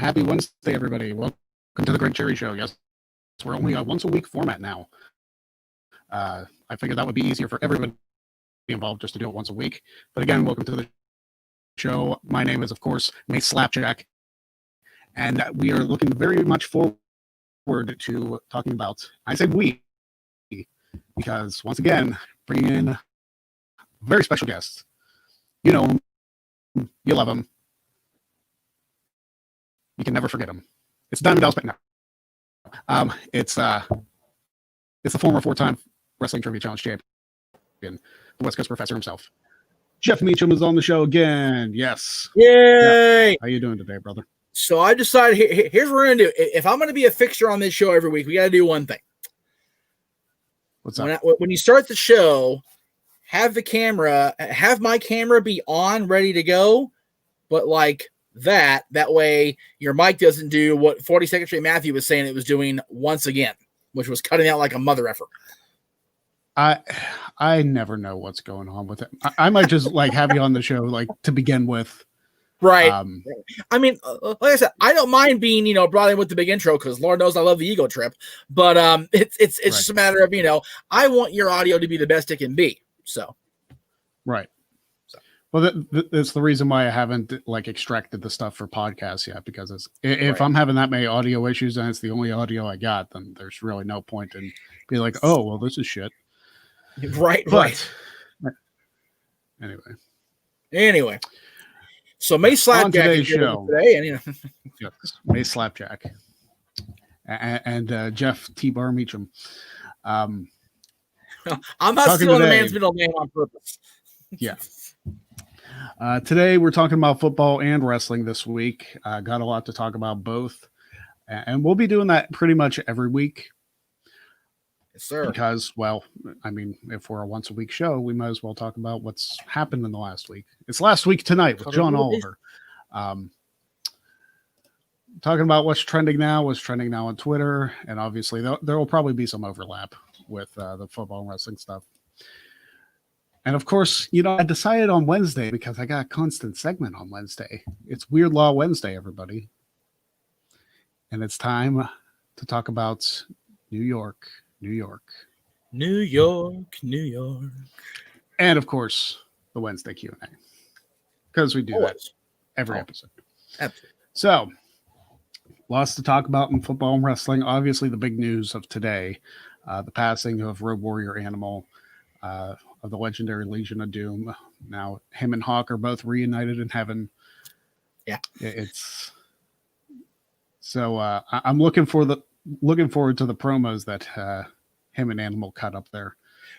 Happy Wednesday, everybody. Welcome to the Greg Cherry Show. Yes, we're only a once a week format now. I figured that would be easier for everybody involved just to do it once a week. But again, welcome to the show. My name is, of course, Mace Slapjack, and we are looking very much forward to talking about, I said we, because once again, bringing in very special guests. You know him, you love him, you can never forget him. It's Diamond Dallas Payne. It's the former 4-time Wrestling Trivia Challenge champion, the West Coast Professor himself. Jeff Meacham is on the show again. Yes. Yay! Jeff, how you doing today, brother? So I decided here's what we're gonna do. If I'm gonna be a fixture on this show every week, we got to do one thing. What's up? When you start the show, have my camera be on, ready to go, but like that way your mic doesn't do what 42nd Street Matthew was saying it was doing once again, which was cutting out like a mother effer. I never know what's going on with it. I might just like have you on the show like to begin with. Right. I mean, like I said, I don't mind being, brought in with the big intro because Lord knows I love the ego trip. But it's right. Just a matter of, I want your audio to be the best it can be. So. Right. So. Well, that's the reason why I haven't like extracted the stuff for podcasts yet, because if I'm having that many audio issues and it's the only audio I got, then there's really no point in being like, oh, well, this is shit. Right. Anyway. So Mace Slapjack on today's show today, and yes, Mace Slapjack and Jeff T. Bar Meacham. I'm not stealing the man's middle name on purpose. Yeah. Today we're talking about football and wrestling this week. Got a lot to talk about both, and we'll be doing that pretty much every week. Yes, sir. Because, well, I mean, if we're a once a week show, we might as well talk about what's happened in the last week. It's Last Week Tonight with John Oliver. Talking about what's trending now on Twitter, and obviously there will probably be some overlap with the football and wrestling stuff. And of course, I decided on Wednesday because I got a constant segment on Wednesday. It's Weird Law Wednesday, everybody. And it's time to talk about New York. And of course, the Wednesday Q&A. Because we do that every episode. Absolutely. So, lots to talk about in football and wrestling. Obviously, the big news of today, the passing of Road Warrior Animal, of the legendary Legion of Doom. Now, him and Hawk are both reunited in heaven. Yeah. It's so I'm looking forward to the promos that him and Animal cut up there.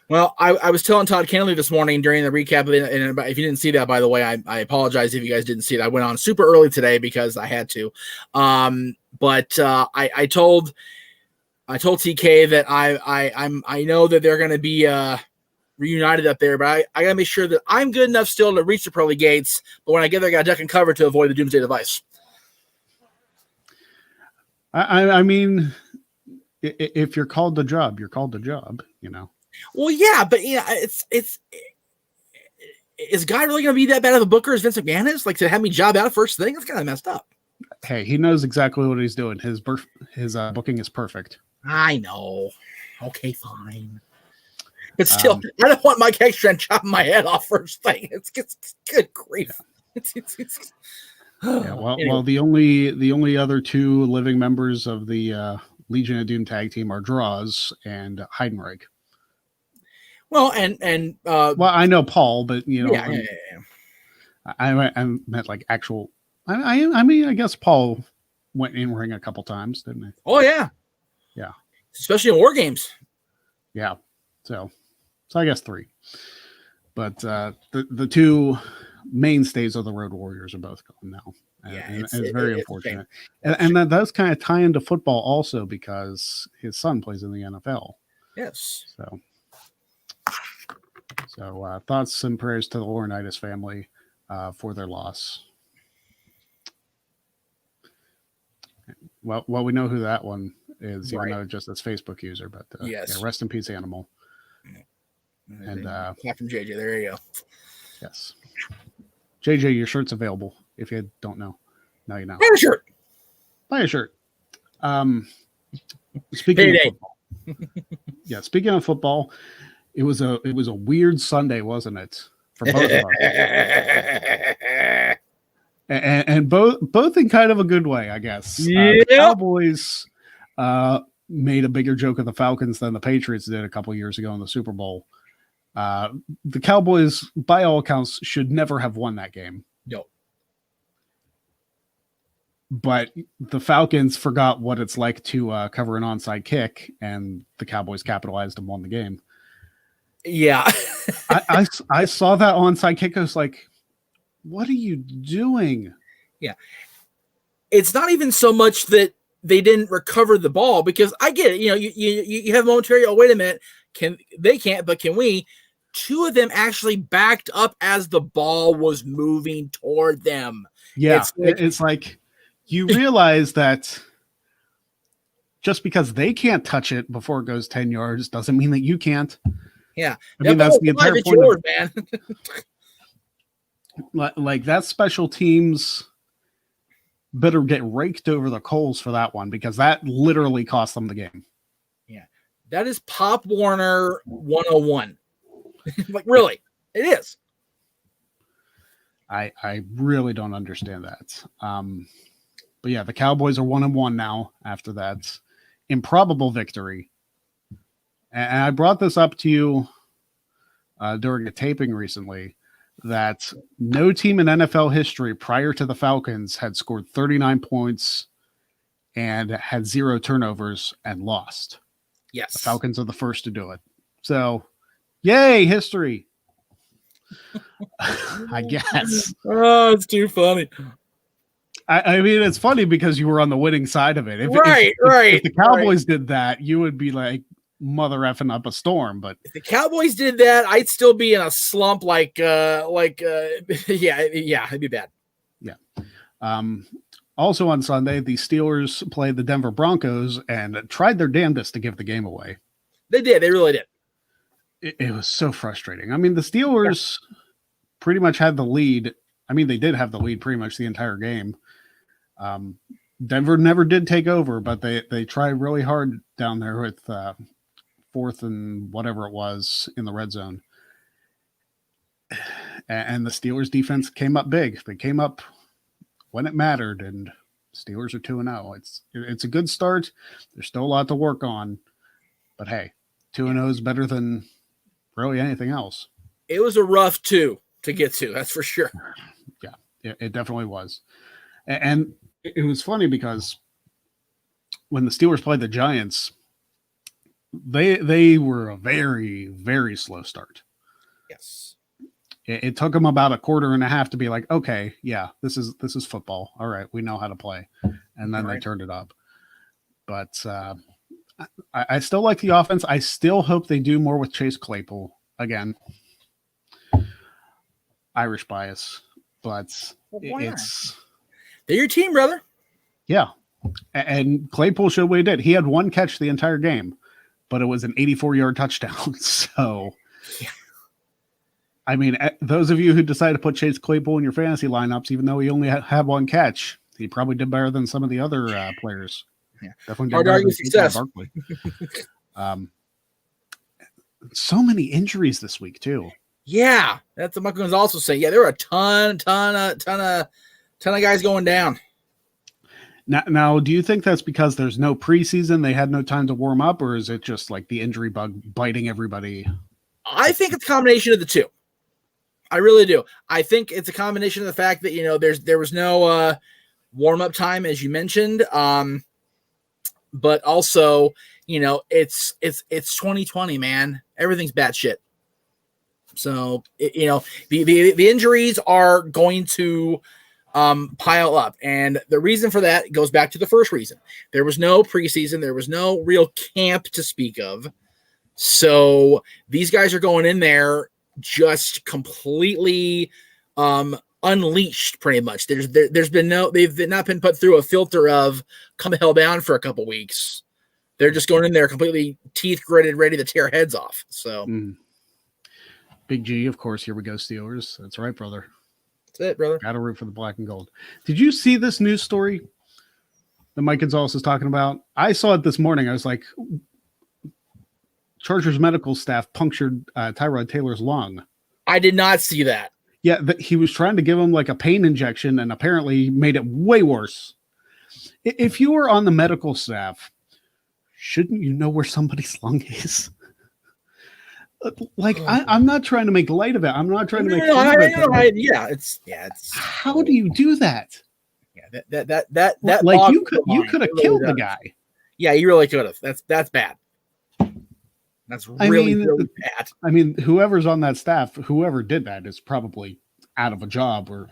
Well, I was telling Todd Kennedy this morning during the recap of it, and if you didn't see that, by the way, I apologize if you guys didn't see it. I went on super early today because I had to. But I told TK that I know that they're going to be reunited up there, but I got to make sure that I'm good enough still to reach the pearly gates. But when I get there, I got to duck and cover to avoid the Doomsday Device. I mean, if you're called the job, you're called the job, Well, yeah, but it's is God really going to be that bad of a booker as Vince McMahon is? Like, to have me job out first thing? That's kind of messed up. Hey, he knows exactly what he's doing. His booking is perfect. I know. Okay, fine. But still, I don't want Mike Hextran chopping my head off first thing. It's good grief. Yeah, well, anyway. Well, the only other two living members of the Legion of Doom tag team are Draws and Heidenreich. Well, and well, I know Paul, but yeah. I meant like actual. I mean, I guess Paul went in ring a couple times, didn't he? Oh yeah, especially in War Games. Yeah, so I guess 3, but the two mainstays of the Road Warriors are both gone now. And it's very unfortunate. And that does kind of tie into football also because his son plays in the NFL. Yes. So thoughts and prayers to the Laurinaitis family for their loss. Well, we know who that one is, even though just as Facebook user, but yes. Yeah, rest in peace, Animal. And Captain JJ, there you go. Yes. JJ, your shirt's available if you don't know. No, you're not. I have a shirt. buy a shirt. Speaking Payday. of football, yeah. Speaking of football, it was a weird Sunday, wasn't it, for both of us? And both in kind of a good way, I guess. The Cowboys made a bigger joke of the Falcons than the Patriots did a couple years ago in the Super Bowl. The Cowboys, by all accounts, should never have won that game. No. But the Falcons forgot what it's like to cover an onside kick, and the Cowboys capitalized and won the game. Yeah. I saw that onside kick. I was like, what are you doing? Yeah. It's not even so much that they didn't recover the ball, because I get it. You know, you have momentary, oh, wait a minute. They can't, but can we? Two of them actually backed up as the ball was moving toward them. Yeah. It's like you realize that just because they can't touch it before it goes 10 yards doesn't mean that you can't. Yeah. I mean, that's the entire point. Yours, man. Like that special teams better get raked over the coals for that one, because that literally cost them the game. Yeah. That is Pop Warner 101. Like, really, it is. I really don't understand that. But yeah, the Cowboys are 1-1 now after that improbable victory. And I brought this up to you during a taping recently, that no team in NFL history prior to the Falcons had scored 39 points and had 0 turnovers and lost. Yes. The Falcons are the first to do it. So, yay, history. I guess. Oh, it's too funny. I mean, it's funny because you were on the winning side of it. If the Cowboys did that, you would be like mother effing up a storm. But if the Cowboys did that, I'd still be in a slump. Yeah, it'd be bad. Yeah. Also on Sunday, the Steelers played the Denver Broncos and tried their damnedest to give the game away. They did. They really did. It was so frustrating. I mean, the Steelers pretty much had the lead. I mean, they did have the lead pretty much the entire game. Denver never did take over, but they tried really hard down there with 4th and whatever it was in the red zone. And the Steelers defense came up big. They came up when it mattered, and Steelers are 2-0. It's a good start. There's still a lot to work on, but hey, 2-0 is better than really anything else. It was a rough 2 to get to, that's for sure. Yeah, it definitely was. And it was funny because when the Steelers played the Giants, they were a very, very slow start. Yes. It took them about a quarter and a half to be like, okay, yeah, this is football. All right, we know how to play. And then they turned it up. But I still like the offense. I still hope they do more with Chase Claypool. Again, Irish bias, but they're your team, brother. Yeah. And Claypool showed what he did. He had 1 catch the entire game, but it was an 84-yard touchdown. So, yeah. I mean, those of you who decided to put Chase Claypool in your fantasy lineups, even though he only had 1 catch, he probably did better than some of the other players. Yeah. Definitely did hard to argue success. So many injuries this week too. Yeah, that's what Michael was also saying. Yeah, there were a ton of guys going down. Now, do you think that's because there's no preseason? They had no time to warm up, or is it just like the injury bug biting everybody? I think it's a combination of the two. I really do. I think it's a combination of the fact that there was no warm up time, as you mentioned, but also it's 2020, man. Everything's batshit. So the injuries are going to pile up, and the reason for that goes back to the first reason. There was no preseason, there was no real camp to speak of, so these guys are going in there just completely unleashed, pretty much. They've not been put through a filter of come hell down for a couple weeks. They're just going in there completely teeth gritted, ready to tear heads off. So Big G, of course. Here we go, Steelers. That's right, brother. That's it, brother. Got to root for the black and gold. Did you see this news story? that Mike Gonzalez is talking about. I saw it this morning. I was like, Chargers medical staff punctured Tyrod Taylor's lung. I did not see that. Yeah, he was trying to give him like a pain injection and apparently made it way worse. If you were on the medical staff, shouldn't you know where somebody's lung is? Like, I'm not trying to make light of it. I'm not trying to make fun of it. It's how do you do that? Yeah, that like you could have killed the guy. Yeah, you really could have. That's bad. That's really bad. I mean, whoever's on that staff, whoever did that is probably out of a job or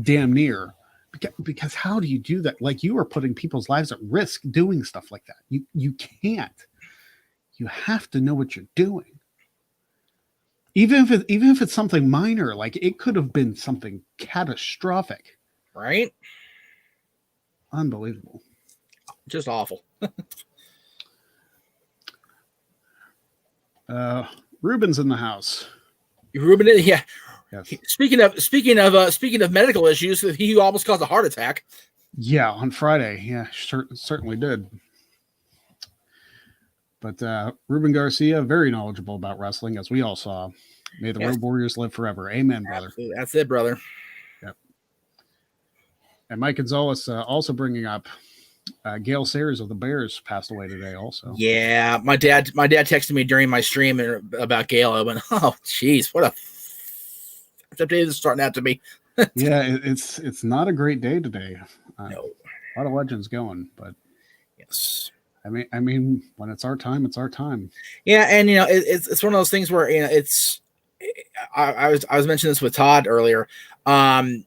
damn near. Because how do you do that? Like, you are putting people's lives at risk doing stuff like that. You can't. You have to know what you're doing. Even if it's something minor, like it could have been something catastrophic. Right? Unbelievable. Just awful. Ruben's in the house. Ruben, yeah. Yes. Speaking of medical issues, he almost caused a heart attack. Yeah, on Friday. Yeah, certainly did. But Ruben Garcia, very knowledgeable about wrestling, as we all saw. May the Road Warriors live forever. Amen, brother. Absolutely. That's it, brother. Yep. And Mike Gonzalez also bringing up Gale Sayers of the Bears passed away today also. Yeah, my dad texted me during my stream about Gale. I went, oh, jeez, what a day is starting out to be. Yeah, it's not a great day today. No. A lot of legends going, but yes. I mean, when it's our time, it's our time. Yeah, and it's one of those things where it's. I was mentioning this with Todd earlier. Joe's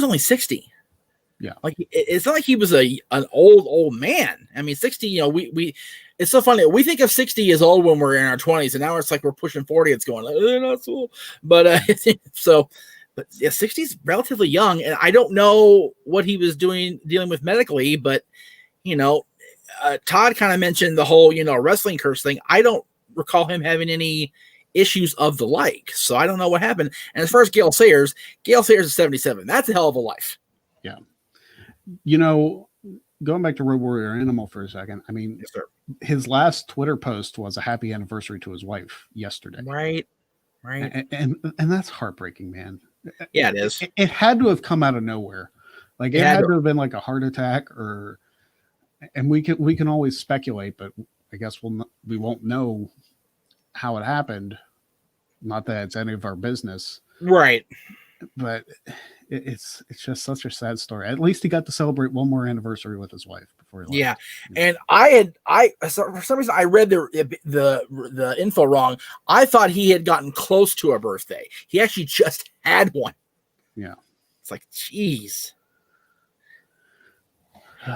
only 60. Yeah, like it's not like he was an old man. I mean, 60. We it's so funny. We think of 60 as old when we're in our 20s, and now it's like we're pushing 40. It's going, not so. But but yeah, 60 is relatively young, and I don't know what he was dealing with medically, but Todd kind of mentioned the whole wrestling curse thing. I don't recall him having any issues of the like, so I don't know what happened. And as far as Gale Sayers is 77. That's a hell of a life. Yeah. Going back to Road Warrior Animal for a second, I mean, yes, sir. His last Twitter post was a happy anniversary to his wife yesterday. Right. And that's heartbreaking, man. Yeah, it is. It had to have come out of nowhere. Like, it had to have been like a heart attack and we can always speculate, but I guess we won't know how it happened. Not that it's any of our business. Right. But it's just such a sad story. At least he got to celebrate one more anniversary with his wife before he left. Yeah. And for some reason I read the info wrong. I thought he had gotten close to a birthday. He actually just had one. Yeah. It's like, geez.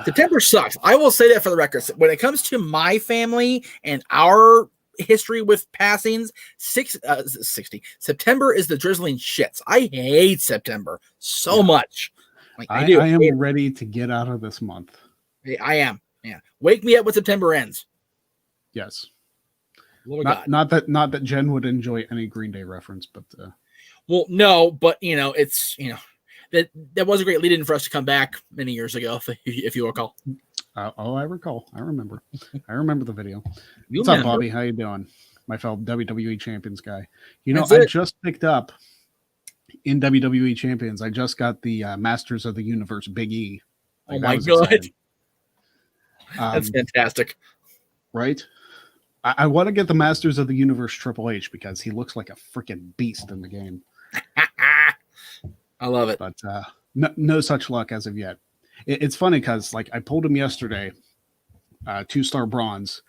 September sucks. I will say that for the record. When it comes to my family and our history with passings, 60 September is the drizzling shits. I hate September so much. Like, I do. I am ready to get out of this month. I am. Yeah. Wake me up when September ends. Yes. Not that Jen would enjoy any Green Day reference, but well, no, but it's that was a great lead-in for us to come back many years ago, if you recall. I recall. I remember. I remember the video. What's up, Bobby? How you doing? My fellow WWE Champions guy. I just picked up in WWE Champions. I just got the Masters of the Universe Big E. Like, oh my God. That's fantastic. Right? I want to get the Masters of the Universe Triple H because he looks like a freaking beast in the game. I love it. But no such luck as of yet. It's funny because I pulled him yesterday, 2-star bronze,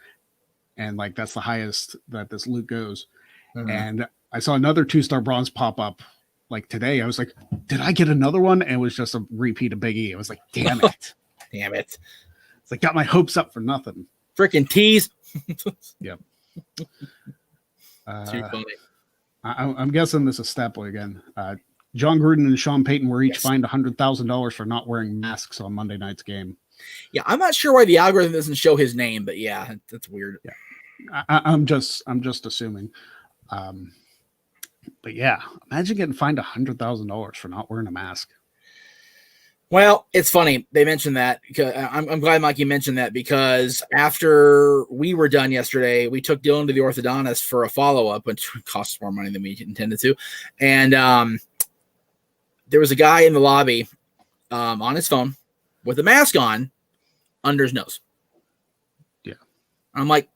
and that's the highest that this loot goes. Mm-hmm. And I saw another 2-star bronze pop up today. I was like, did I get another one? And it was just a repeat of Big E. I was like, damn it. Damn it. It's got my hopes up for nothing. Freaking tease. Yep. Too funny. I'm guessing this is Stapler again. John Gruden and Sean Payton were each fined $100,000 for not wearing masks on Monday night's game. Yeah, I'm not sure why the algorithm doesn't show his name, but yeah, that's weird. Yeah, I'm just assuming. But yeah, imagine getting fined $100,000 for not wearing a mask. Well, it's funny they mentioned that. I'm glad, Mike, you mentioned that, because after we were done yesterday, we took Dylan to the orthodontist for a follow up, which costs more money than we intended to. And there was a guy in the lobby on his phone with a mask on under his nose. Yeah. I'm like,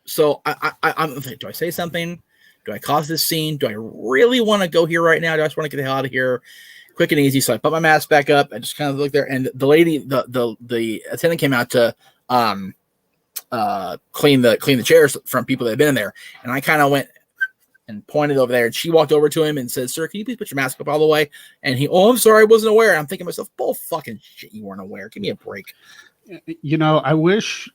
so I'm do I say something? Do I cause this scene? Do I really want to go here right now? Do I just want to get the hell out of here? Quick and easy. So I put my mask back up. I just kind of looked there, and the lady, the attendant came out to clean the chairs from people that had been in there. And I kind of went and pointed over there, and she walked over to him and said, "Sir, can you please put your mask up all the way?" And he, "Oh, I'm sorry, I wasn't aware." I'm thinking to myself, "Bull fucking shit, you weren't aware. Give me a break." You know, I wish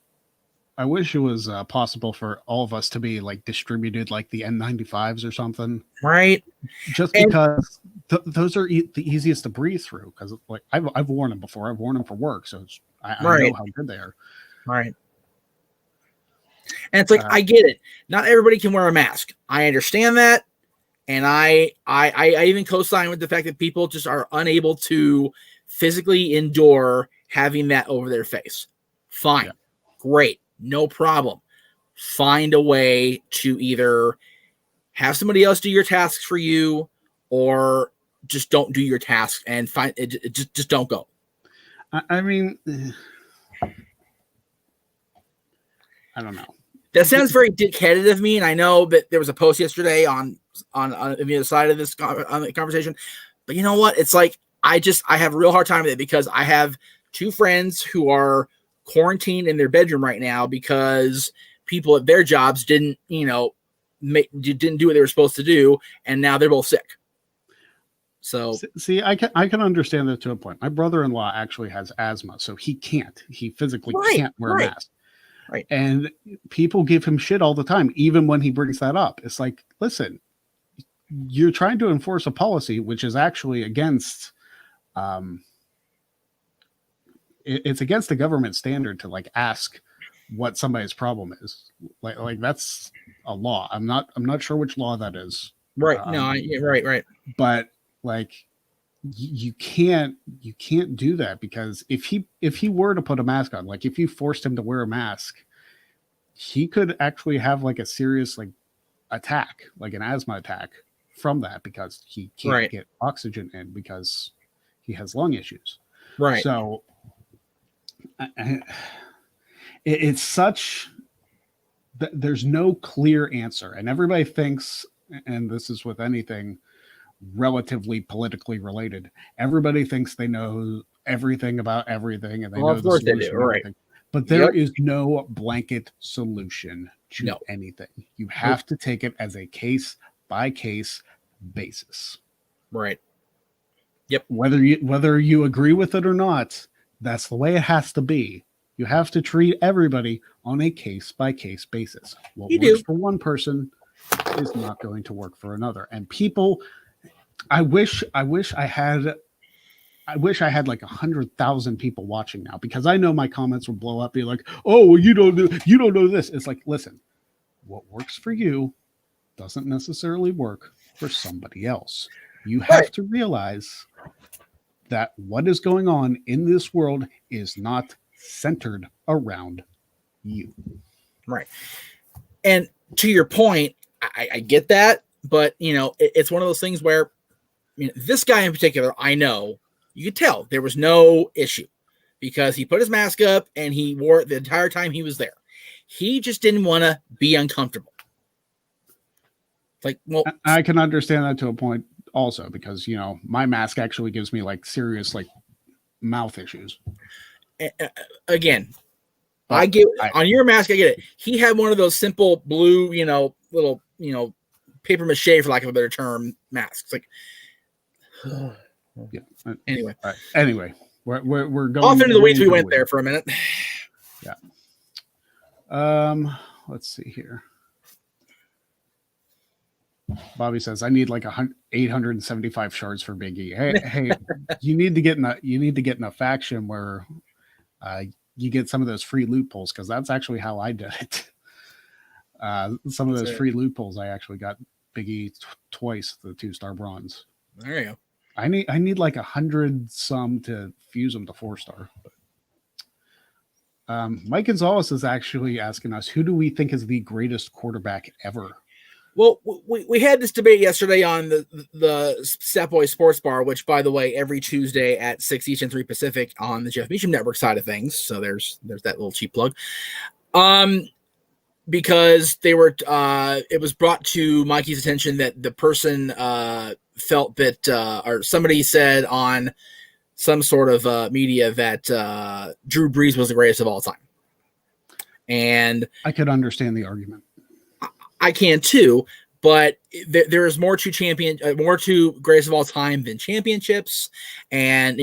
it was possible for all of us to be like distributed like the N95s or something. Right. Just because those are the easiest to breathe through. Because like I've worn them before. I've worn them for work, so I know how good they are. Right. And it's like, I get it. Not everybody can wear a mask. I understand that. And I even co-sign with the fact that people just are unable to physically endure having that over their face. Fine. Yeah. Great. No problem. Find a way to either have somebody else do your tasks for you, or just don't do your tasks and find it. Just don't go. I mean, I don't know. That sounds very dickheaded of me, and I know that there was a post yesterday on the other side of this on the conversation. But you know what? It's like I have a real hard time with it, because I have two friends who are quarantined in their bedroom right now because people at their jobs didn't do what they were supposed to do, and now they're both sick. So see, I can understand that to a point. My brother-in-law actually has asthma, so he physically can't wear a mask. Right. And people give him shit all the time, even when he brings that up. It's like, listen, you're trying to enforce a policy which is actually against it's against the government standard to like ask what somebody's problem is. Like that's a law. I'm not sure which law that is. Right. Right. But like you can't do that, because if he were to put a mask on, like if you forced him to wear a mask, he could actually have like a serious like attack, like an asthma attack from that, because he can't get oxygen in because he has lung issues. Right. So it's such that there's no clear answer, and everybody thinks, and this is with anything relatively politically related, everybody thinks they know everything about everything, and they know the solution to everything. But there is no blanket solution to anything. You have to take it as a case by case basis. Right. Yep. Whether you agree with it or not, that's the way it has to be. You have to treat everybody on a case by case basis. What works for one person is not going to work for another. And people, I wish I had like 100,000 people watching now, because I know my comments will blow up, be like, "Oh, well, you don't know this." It's like, listen, what works for you doesn't necessarily work for somebody else. You have to realize that what is going on in this world is not centered around you. Right. And to your point, I get that, but it's one of those things where, this guy in particular, I know, you could tell there was no issue, because he put his mask up and he wore it the entire time he was there. He just didn't want to be uncomfortable. Like, well, I can understand that to a point also, because my mask actually gives me like serious like mouth issues. Again, I get on your mask. I get it. He had one of those simple blue, little, paper mache, for lack of a better term, masks. Like, yeah. Anyway, we're going off into the weeds. We went there for a minute. Yeah. Let's see here. Bobby says, "I need like 875 shards for Big E." Hey, you need to get in a faction where you get some of those free loot pulls, because that's actually how I did it. Some of those free loot pulls, I actually got Big E twice, the 2-star bronze. There you go. I need like 100 some to fuse him to 4-star. Mike Gonzalez is actually asking us, who do we think is the greatest quarterback ever? Well, we had this debate yesterday on the Stat Boy Sports Bar, which, by the way, every Tuesday at 6 Eastern, 3 Pacific on the Jeff Meacham Network side of things. So there's that little cheap plug. Because they were, it was brought to Mikey's attention that the person felt that, or somebody said on some sort of media that Drew Brees was the greatest of all time. And I could understand the argument. I can too, but there is more to greatest of all time than championships. And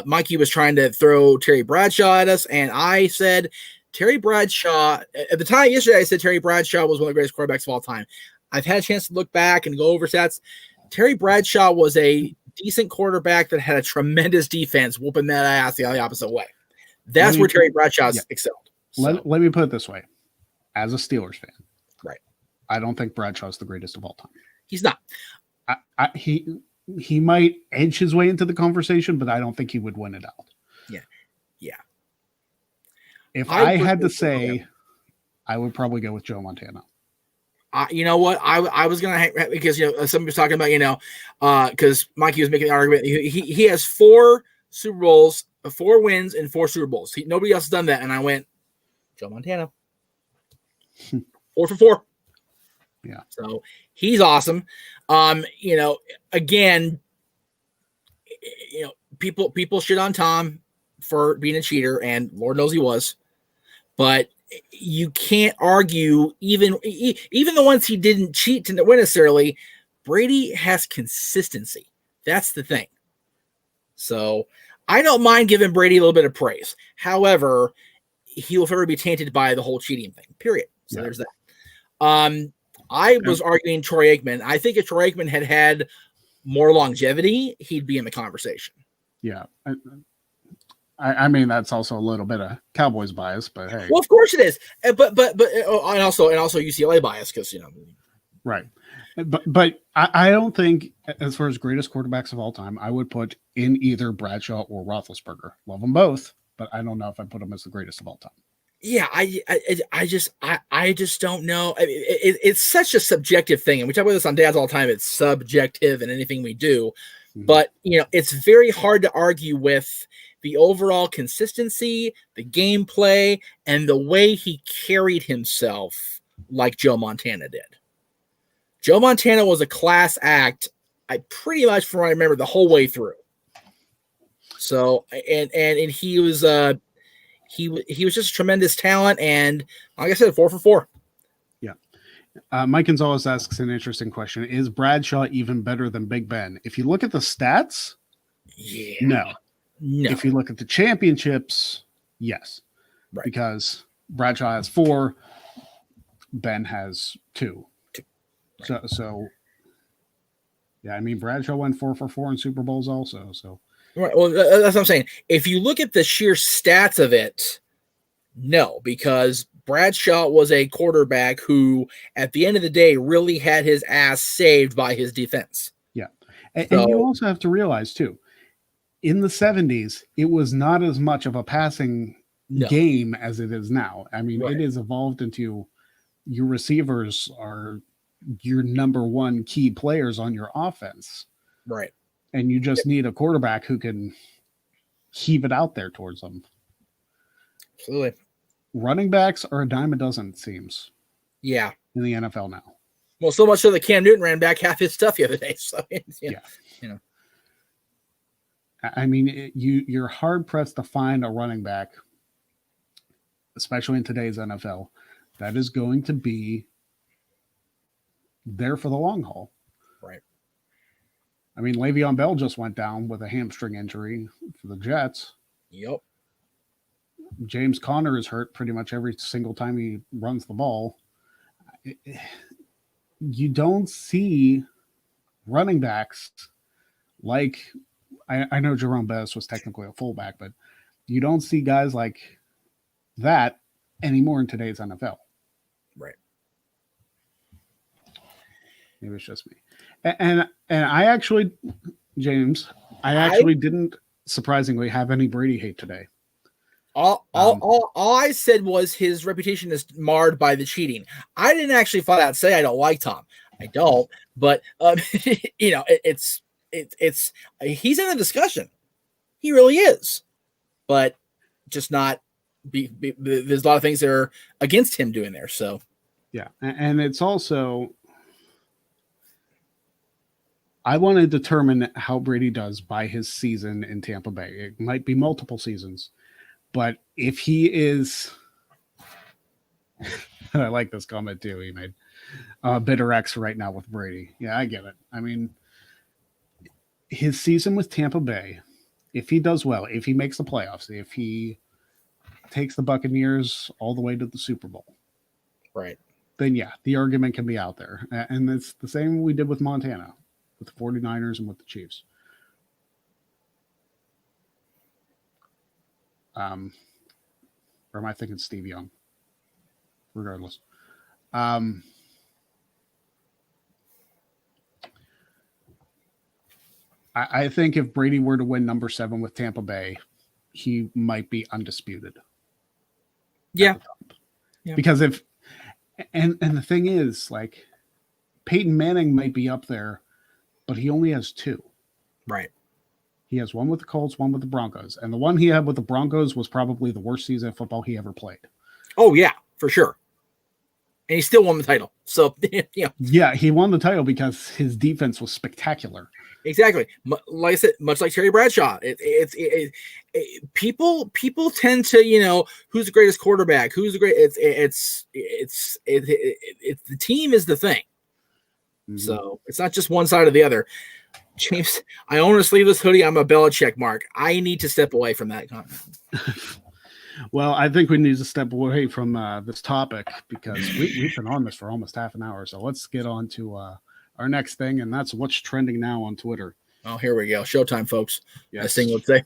Mikey was trying to throw Terry Bradshaw at us, and I said Terry Bradshaw at the time yesterday. I said Terry Bradshaw was one of the greatest quarterbacks of all time. I've had a chance to look back and go over stats. Terry Bradshaw was a decent quarterback that had a tremendous defense, whooping that ass the opposite way. That's where Terry Bradshaw's excelled. So. Let me put it this way: as a Steelers fan. Right. I don't think Bradshaw's the greatest of all time. He's not. He might edge his way into the conversation, but I don't think he would win it out. Yeah. If I had to say, I would probably go with Joe Montana. You know what? I was gonna because somebody was talking about because Mikey was making the argument. He has 4 Super Bowls, 4 wins, and 4 Super Bowls. Nobody else has done that, and I went Joe Montana. 4 for 4. Yeah. So he's awesome. Again, people shit on Tom for being a cheater, and Lord knows he was. But you can't argue even the ones he didn't cheat to win necessarily. Brady has consistency. That's the thing. So I don't mind giving Brady a little bit of praise. However, he will forever be tainted by the whole cheating thing. Period. So there's that. I was arguing Troy Aikman. I think if Troy Aikman had more longevity, he'd be in the conversation. Yeah. I mean, that's also a little bit of Cowboys bias, but hey. Well, of course it is. But and also UCLA bias because Right. But I don't think, as far as greatest quarterbacks of all time, I would put in either Bradshaw or Roethlisberger. Love them both, but I don't know if I put them as the greatest of all time. Yeah, I just don't know. It's such a subjective thing, and we talk about this on Dads all the time. It's subjective in anything we do, but it's very hard to argue with the overall consistency, the gameplay, and the way he carried himself like Joe Montana did. Joe Montana was a class act. I pretty much, from what I remember, the whole way through. So, and he was he was just a tremendous talent, and like I said, 4 for 4. Yeah. Mike Gonzalez asks an interesting question: is Bradshaw even better than Big Ben? If you look at the stats, no. If you look at the championships, yes, right. Because Bradshaw has 4, Ben has 2. Right. So yeah, I mean Bradshaw went 4 for 4 in Super Bowls also. So right. Well, that's what I'm saying. If you look at the sheer stats of it, no, because Bradshaw was a quarterback who, at the end of the day, really had his ass saved by his defense. Yeah, and you also have to realize too, in the 70s, it was not as much of a passing game as it is now. I mean, It has evolved into your receivers are your number 1 key players on your offense. Right. And you just need a quarterback who can heave it out there towards them. Absolutely. Running backs are a dime a dozen, it seems. Yeah. In the NFL now. Well, so much so that Cam Newton ran back half his stuff the other day. So, yeah. I mean, you're hard-pressed to find a running back, especially in today's NFL, that is going to be there for the long haul. Right. I mean, Le'Veon Bell just went down with a hamstring injury for the Jets. Yep. James Conner is hurt pretty much every single time he runs the ball. You don't see running backs like... I know Jerome Bettis was technically a fullback, but you don't see guys like that anymore in today's NFL. Right. Maybe it's just me. And I actually James, I actually didn't surprisingly have any Brady hate today. All I said was his reputation is marred by the cheating. I didn't actually flat out say I don't like Tom. I don't, but it's he's in the discussion. He really is, but just not. There's a lot of things that are against him doing there. So yeah, and it's also I want to determine how Brady does by his season in Tampa Bay. It might be multiple seasons. But if he is, I like this comment too. He made bitter X right now with Brady. Yeah, I get it. I mean, his season with Tampa Bay, if he does well, if he makes the playoffs, if he takes the Buccaneers all the way to the Super Bowl, right, then yeah, the argument can be out there. And it's the same we did with Montana, with the 49ers and with the Chiefs. Or am I thinking Steve Young? Regardless. I think if Brady were to win number 7 with Tampa Bay, he might be undisputed. Yeah. Because if and the thing is, like, Peyton Manning might be up there, but he only has 2. Right. He has one with the Colts, one with the Broncos. And the one he had with the Broncos was probably the worst season of football he ever played. Oh, yeah, for sure. And he still won the title. So, Yeah, he won the title because his defense was spectacular. Exactly. Like I said, much like Terry Bradshaw, people tend to, who's the greatest quarterback? Who's the great? It's the team is the thing. Mm-hmm. So it's not just one side or the other. James, I own a sleeveless hoodie. I'm a Belichick mark. I need to step away from that comment. Well, I think we need to step away from this topic because we've been on this for almost half an hour. So let's get on to our next thing, and that's what's trending now on Twitter. Oh, here we go. Showtime, folks. Yes. As Sting would say.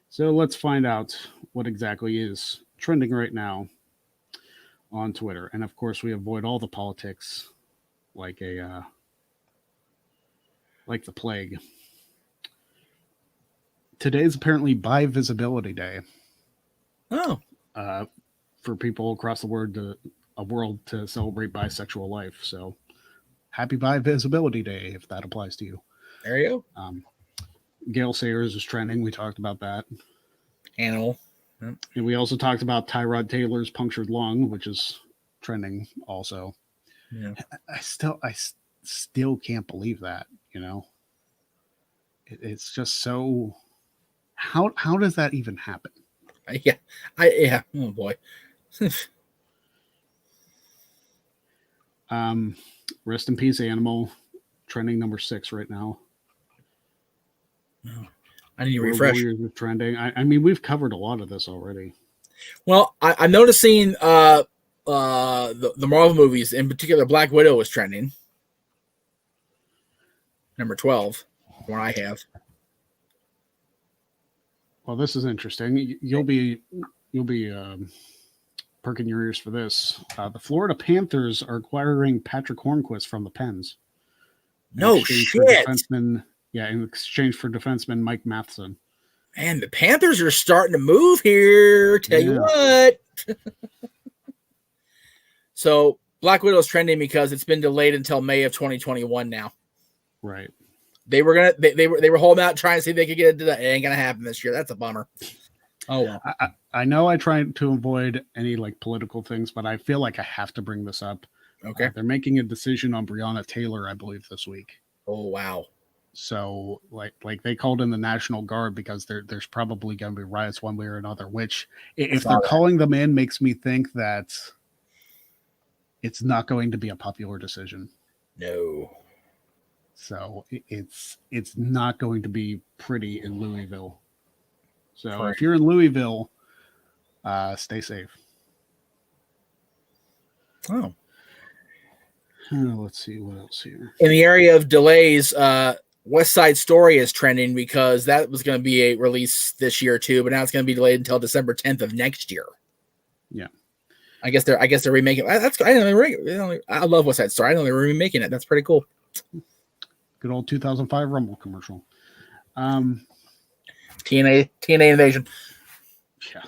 So let's find out what exactly is trending right now on Twitter. And, of course, we avoid all the politics like the plague. Today is apparently Bi Visibility Day. Oh. For people across the world to celebrate bisexual life. So happy Bi Visibility Day, if that applies to you. There you go. Gale Sayers is trending. We talked about that. Animal. Yep. And we also talked about Tyrod Taylor's punctured lung, which is trending also. Yeah. I still can't believe that, It's just so how does that even happen? Yeah. Oh boy. Rest in peace, Animal. Trending number 6 right now. Oh, I need to refresh. Warriors is trending. I mean, we've covered a lot of this already. Well, I'm noticing the Marvel movies, in particular, Black Widow is trending. Number 12, what I have. Well, this is interesting. You'll be perking your ears for this. The Florida Panthers are acquiring Patrick Hornquist from the Pens. No shit. In exchange for defenseman Mike Matheson. Man, the Panthers are starting to move here. Tell you what. So Black Widow is trending because it's been delayed until May of 2021 now. Right. They were they were holding out trying to see if they could get it. It ain't gonna happen this year. That's a bummer. Oh well. I know I try to avoid any political things, but I feel like I have to bring this up. Okay. They're making a decision on Breonna Taylor, I believe, this week. Oh wow. So like they called in the National Guard because there's probably going to be riots one way or another, which if they're calling them in makes me think that it's not going to be a popular decision. No. So it's not going to be pretty in Louisville. So Correct. If you're in Louisville, stay safe. Oh. Let's see what else here. In the area of delays, West Side Story is trending because that was going to be a release this year too, but now it's going to be delayed until December 10th of next year. Yeah. I guess they're remaking. I love West Side Story. I know they're remaking it. That's pretty cool. Good old 2005 Rumble commercial. TNA invasion. Yeah.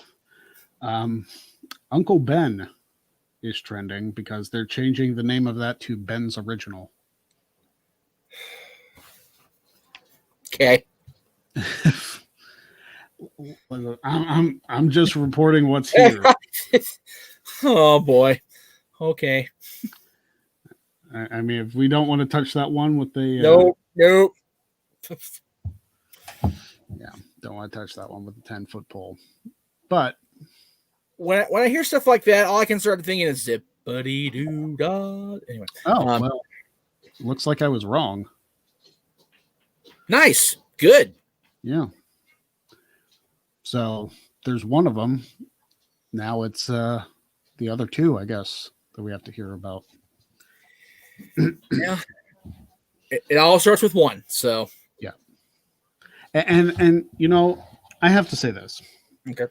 Uncle Ben is trending because they're changing the name of that to Ben's Original. Okay. I'm just reporting what's here. Oh boy. Okay. I mean, if we don't want to touch that one with the Nope. Yeah, don't want to touch that one with the 10-foot pole. But when I hear stuff like that, all I can start thinking is zippity doo dah. Anyway. well, looks like I was wrong. Nice. Good. Yeah. So there's one of them. Now it's the other two, I guess, that we have to hear about. Yeah. It all starts with one. So yeah. And you know, I have to say this. Okay.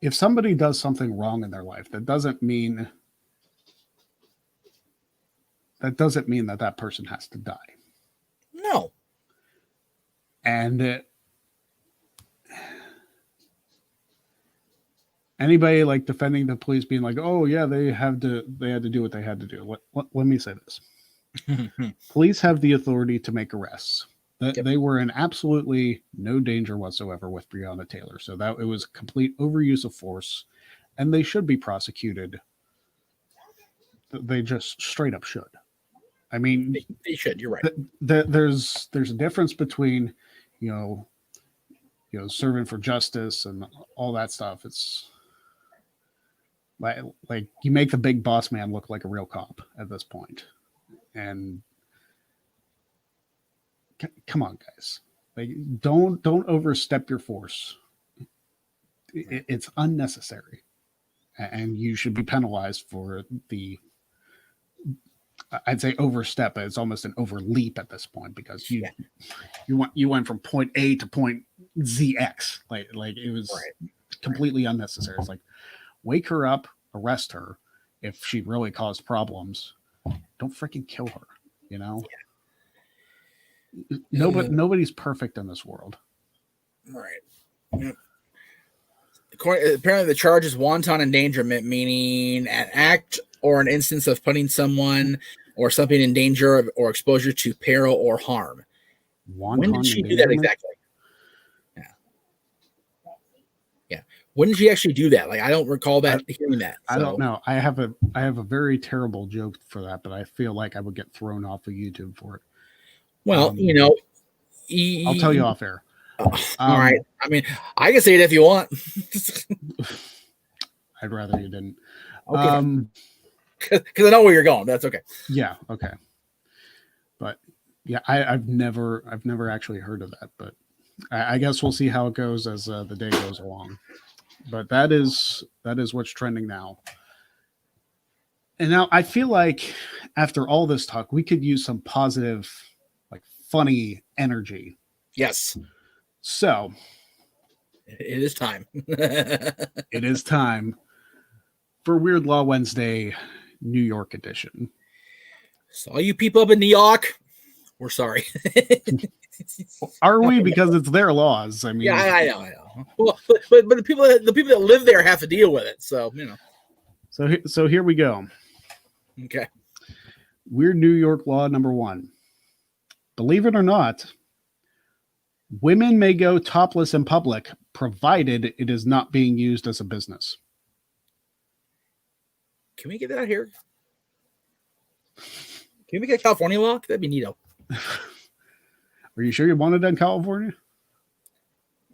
If somebody does something wrong in their life, that doesn't mean that person has to die. No. And anybody like defending the police being like, oh yeah, they had to do what they had to do. Let me say this. Police have the authority to make arrests. Yep. They were in absolutely no danger whatsoever with Breonna Taylor. So that it was complete overuse of force, and they should be prosecuted. They just straight up should. I mean, they should. You're right. There's a difference between, you know, serving for justice and all that stuff. It's like you make the big boss man look like a real cop at this point. And come on, guys, like don't overstep your force. It's unnecessary, and you should be penalized for the. I'd say overstep, but it's almost an overleap at this point because you went from point A to point ZX. Like it was completely unnecessary. It's like, wake her up, arrest her if she really caused problems. Don't freaking kill her. You know. Yeah. Nobody's perfect in this world. Right. Yeah. Apparently, the charge is wanton endangerment, meaning an act or an instance of putting someone or something in danger or exposure to peril or harm. When did she do that exactly? Yeah. When did she actually do that? Like, I don't recall hearing that. I don't know. I have a very terrible joke for that, but I feel like I would get thrown off of YouTube for it. Well, I'll tell you off air. All right. I mean, I can say it if you want. I'd rather you didn't. Okay. Because I know where you're going. That's okay. Yeah. Okay. But yeah, I've never actually heard of that. But I guess we'll see how it goes as the day goes along. But that is what's trending now. And now I feel like after all this talk, we could use some positive, like funny energy. Yes. So it is time. It is time for Weird Law Wednesday, New York edition. So all you people up in New York, we're sorry. Are we? Because it's their laws. I mean, yeah, I know. Well, but the people that live there have to deal with it. So So here we go. Okay. Weird New York law number 1. Believe it or not, women may go topless in public, provided it is not being used as a business. Can we get that out here? Can we make a California law? That'd be neato. Are you sure you wanted that in California?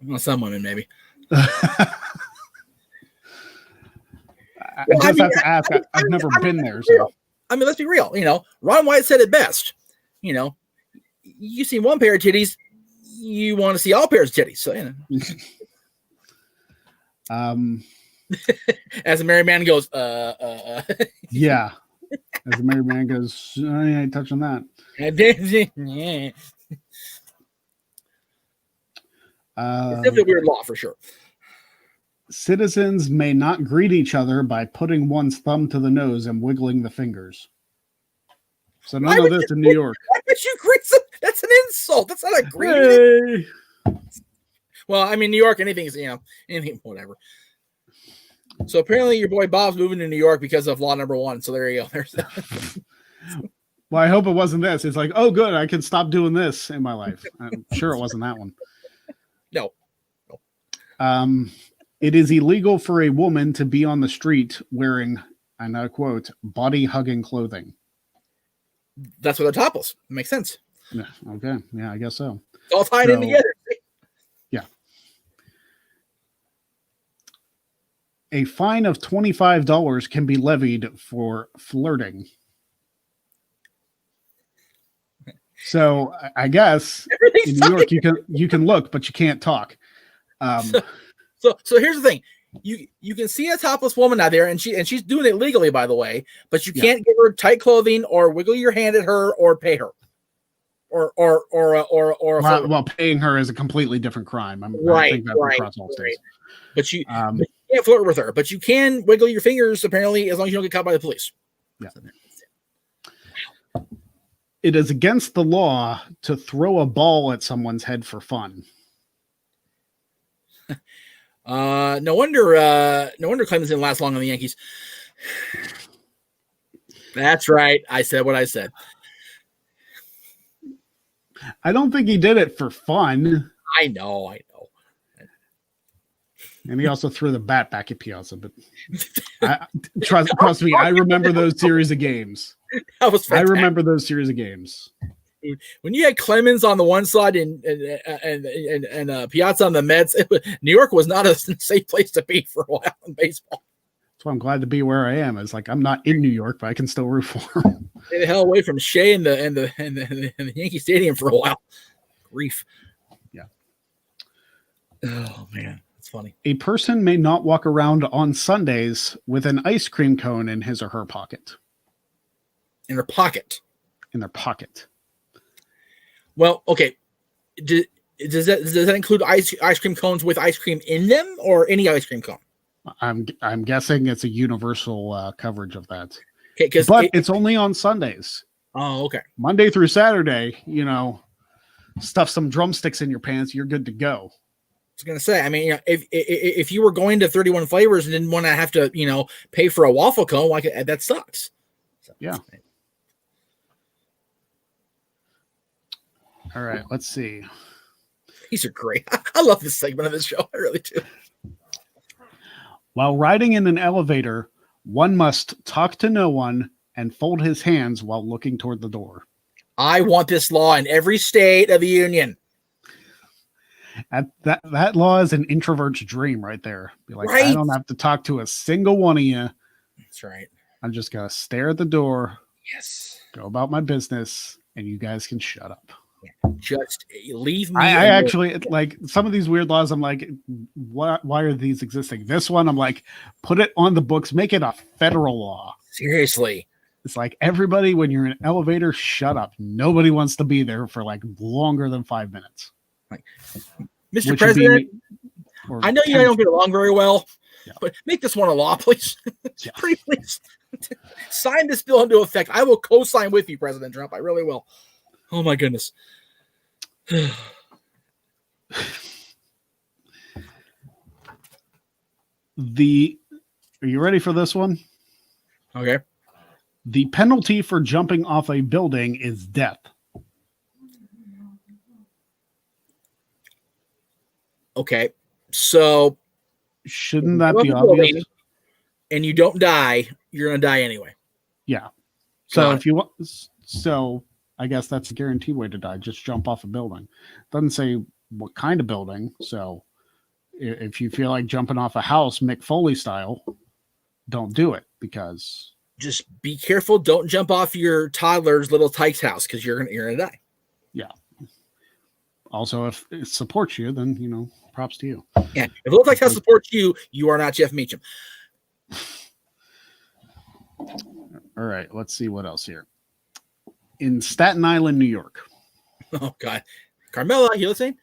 Well, some women, maybe. I have to ask. I've never been there. So. I mean, let's be real. Ron White said it best. You see one pair of titties, you want to see all pairs of titties. So, as a married man goes, yeah. As a married man goes, I ain't touching that. Yeah. It's definitely a weird law for sure. Citizens may not greet each other by putting one's thumb to the nose and wiggling the fingers. So none of this in New York. Why would you grease? That's an insult. That's not a grievance. Hey. Well, I mean, New York, anything's, anything, whatever. So apparently your boy Bob's moving to New York because of law number 1. So there you go. There's Well, I hope it wasn't this. It's like, oh, good, I can stop doing this in my life. I'm sure it wasn't that one. No. It is illegal for a woman to be on the street wearing, and I quote, body-hugging clothing. That's what they're topless. It makes sense. Yeah, okay. Yeah, I guess so. It's all tied in together. Yeah. A fine of $25 can be levied for flirting. So I guess in New York you can look, but you can't talk. So here's the thing: you can see a topless woman out there, and she's doing it legally, by the way. But you can't give her tight clothing, or wiggle your hand at her, or pay her, or well, paying her is a completely different crime. I think that's across all states. But you can't flirt with her, but you can wiggle your fingers apparently, as long as you don't get caught by the police. Yeah. It is against the law to throw a ball at someone's head for fun. No wonder Clemens didn't last long on the Yankees. That's right. I said what I said. I don't think he did it for fun. I know. And he also threw the bat back at Piazza. But trust me, I remember those series of games. That was fantastic. I remember those series of games. When you had Clemens on the one side and Piazza on the Mets, New York was not a safe place to be for a while in baseball. That's why I'm glad to be where I am. It's like I'm not in New York, but I can still root for him. Stay the hell away from Shea and the Yankee Stadium for a while. Grief. Yeah. Oh man, that's funny. A person may not walk around on Sundays with an ice cream cone in his or her pocket. In their pocket. In their pocket. Well, okay. Does that include ice cream cones with ice cream in them, or any ice cream cone? I'm guessing it's a universal coverage of that. Okay, but it's only on Sundays. Oh, okay. Monday through Saturday, stuff some drumsticks in your pants, you're good to go. I was gonna say, I mean, if you were going to 31 flavors and didn't want to have to, pay for a waffle cone, that sucks. So, yeah. All right, let's see. These are great. I love this segment of this show. I really do. While riding in an elevator, one must talk to no one and fold his hands while looking toward the door. I want this law in every state of the union. That law is an introvert's dream right there. Be like, right? I don't have to talk to a single one of you. That's right. I'm just going to stare at the door. Yes. Go about my business, and you guys can shut up. Just leave me. I actually like some of these weird laws. I'm like, why are these existing? This one, I'm like, put it on the books, make it a federal law. Seriously. It's like everybody, when you're in an elevator, shut up. Nobody wants to be there for like longer than 5 minutes. Like, Mr. President, I know you don't get along very well, but make this one a law, please. Pretty please. Sign this bill into effect. I will co-sign with you, President Trump. I really will. Oh my goodness. Are you ready for this one? Okay. The penalty for jumping off a building is death. Okay. So shouldn't that be obvious? And you don't die, you're going to die anyway. Yeah. So if you want, I guess that's a guaranteed way to die. Just jump off a building. Doesn't say what kind of building. So if you feel like jumping off a house, Mick Foley style, don't do it, because just be careful. Don't jump off your toddler's little Tyke's house, because you're gonna die. Yeah. Also, if it supports you, then props to you. Yeah. If Little Tyke's house supports you, you are not Jeff Meacham. All right. Let's see what else here. In Staten Island, New York. Oh God, Carmela, you listening?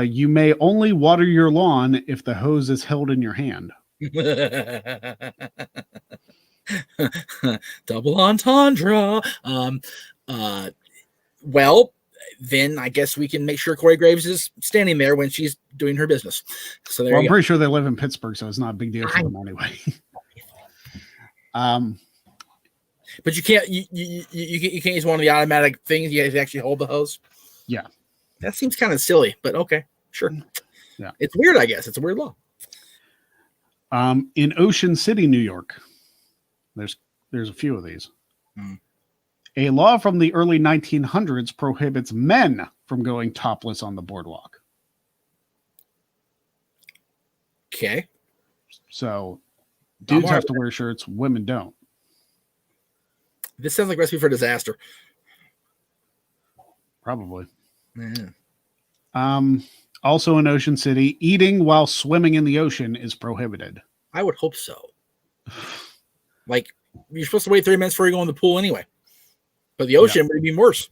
You may only water your lawn if the hose is held in your hand. Double entendre. Well, then I guess we can make sure Corey Graves is standing there when she's doing her business. So there Well, I'm you go. pretty sure they live in Pittsburgh, so it's not a big deal for them anyway. But you can't you can't use one of the automatic things. You have to actually hold the hose. Yeah. That seems kind of silly, but okay, sure. Yeah. It's weird, I guess. It's a weird law. In Ocean City, New York, there's a few of these. A law from the early 1900s prohibits men from going topless on the boardwalk. Okay. So dudes have to wear shirts, women don't. This sounds like a recipe for disaster. Probably. Yeah. Also in Ocean City, eating while swimming in the ocean is prohibited. I would hope so. Like, you're supposed to wait 3 minutes before you go in the pool anyway. But the ocean would be worse.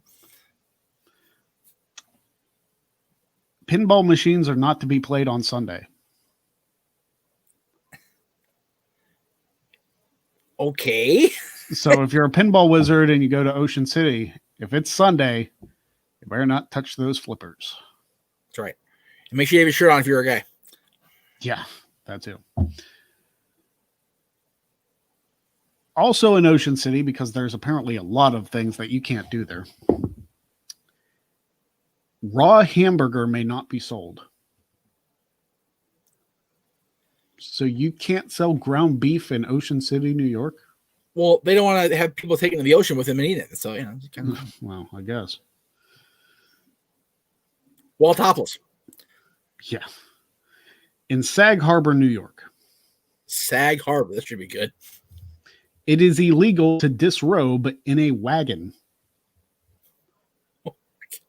Pinball machines are not to be played on Sunday. Okay. So if you're a pinball wizard and you go to Ocean City, if it's Sunday, you better not touch those flippers. That's right. And make sure you have your shirt on if you're a guy. Yeah, that too. Also in Ocean City, because there's apparently a lot of things that you can't do there, raw hamburger may not be sold. So you can't sell ground beef in Ocean City, New York? Well, they don't want to have people taken to the ocean with them and eat it. So, kind of... Well, I guess. Wall topless. Yeah. In Sag Harbor, New York. Sag Harbor. This should be good. It is illegal to disrobe in a wagon.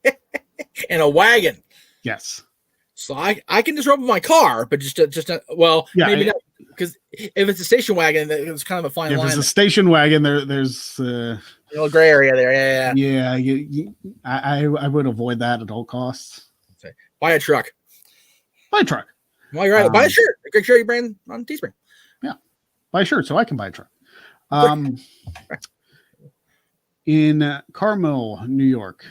In a wagon. Yes. So I can disrobe my car, but maybe not, because if it's a station wagon, it's kind of a fine line. If it's a station wagon, there's a little gray area there. Yeah. I would avoid that at all costs. Okay. Buy a truck. Buy a truck. Well, you're right. Buy a shirt. A great shirt you brand on Teespring. Yeah. Buy a shirt so I can buy a truck. In Carmel, New York,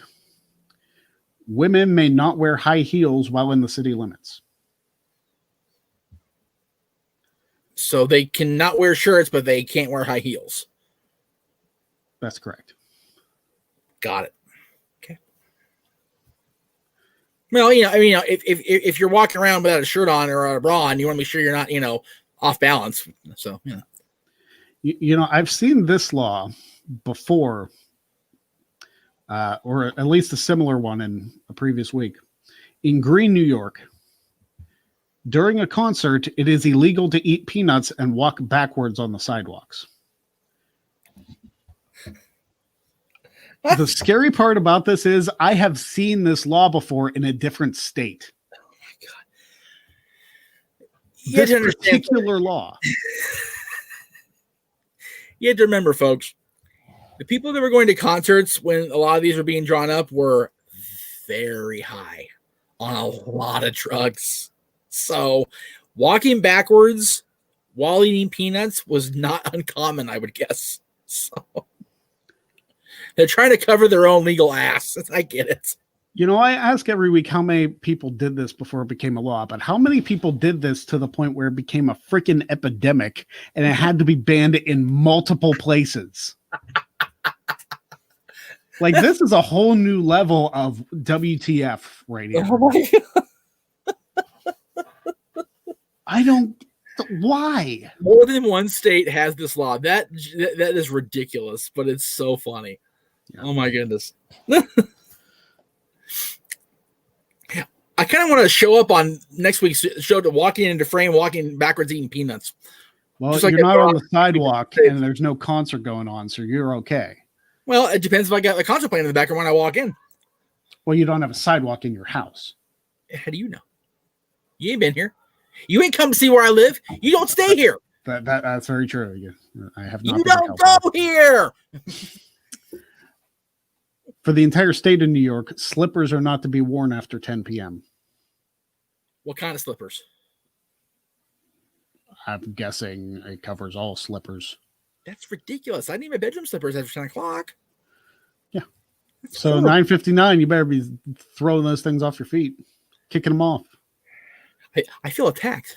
women may not wear high heels while in the city limits. So they cannot wear shirts, but they can't wear high heels. That's correct. Got it. Okay. Well, if you're walking around without a shirt on or a bra on, you want to make sure you're not, off balance. So, I've seen this law before, or at least a similar one in a previous week. In Green, New York, during a concert, it is illegal to eat peanuts and walk backwards on the sidewalks. The scary part about this is I have seen this law before in a different state. Oh my God. This particular law. You have to remember, folks, the people that were going to concerts when a lot of these were being drawn up were very high on a lot of drugs. So walking backwards while eating peanuts was not uncommon, I would guess. So they're trying to cover their own legal ass. I get it. I ask every week how many people did this before it became a law, but how many people did this to the point where it became a freaking epidemic and it had to be banned in multiple places? Like, this is a whole new level of WTF right here. Oh my God. Why? More than one state has this law. That is ridiculous, but it's so funny. Yeah. Oh my goodness. I kind of want to show up on next week's show to walking into frame, walking backwards, eating peanuts. Well, just like you're not on the sidewalk and there's no concert going on, so you're okay. Well, it depends if I got the concert playing in the background when I walk in. Well, you don't have a sidewalk in your house. How do you know? You ain't been here. You ain't come to see where I live. You don't stay here. That's very true. I have not. You don't go here. For the entire state of New York, slippers are not to be worn after 10 p.m. What kind of slippers? I'm guessing it covers all slippers. That's ridiculous. I need my bedroom slippers after 10 o'clock. Yeah. That's So horrible. 9:59, you better be throwing those things off your feet, kicking them off. I feel attacked.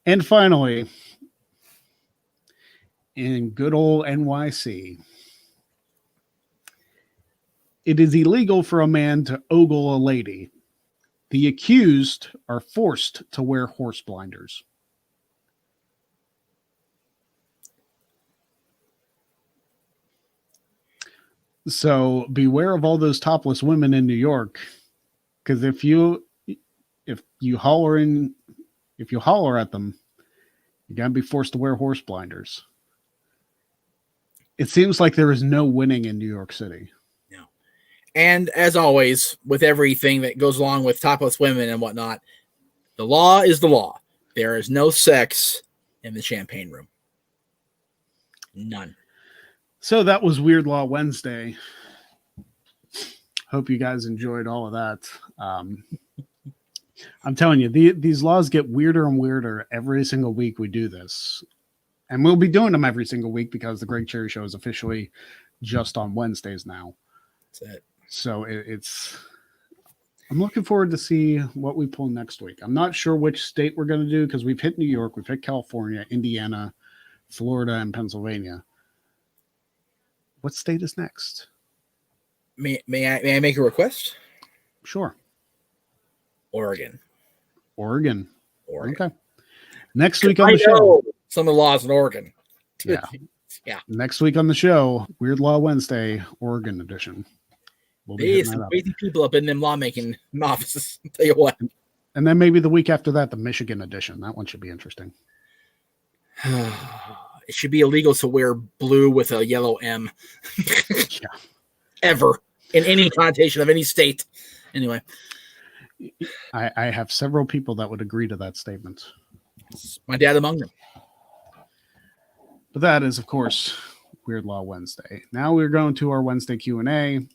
And finally, in good old NYC, it is illegal for a man to ogle a lady. The accused are forced to wear horse blinders. So beware of all those topless women in New York, because if you holler at them, you're gonna be forced to wear horse blinders. It seems like there is no winning in New York City. No. And as always, with everything that goes along with topless women and whatnot, the law is the law. There is no sex in the champagne room. None. So that was Weird Law Wednesday. Hope you guys enjoyed all of that. I'm telling you, these laws get weirder and weirder every single week we do this. And we'll be doing them every single week because the Greg Cherry Show is officially just on Wednesdays now. That's it. So I'm looking forward to see what we pull next week. I'm not sure which state we're going to do because we've hit New York, we've hit California, Indiana, Florida, and Pennsylvania. What state is next? May I make a request? Sure. Oregon. Oregon. Oregon. Okay. Next week on the show. Some of the laws in Oregon. Yeah. Yeah. Next week on the show, Weird Law Wednesday, Oregon edition. We'll be There's hitting some that up. crazy people up in them lawmaking offices. I'll tell you what. And then maybe the week after that, the Michigan edition. That one should be interesting. It should be illegal to wear blue with a yellow M. Yeah. Ever. In any connotation of any state. Anyway. I have several people that would agree to that statement. My dad among them. But that is, of course, Weird Law Wednesday. Now we're going to our Wednesday Q&A.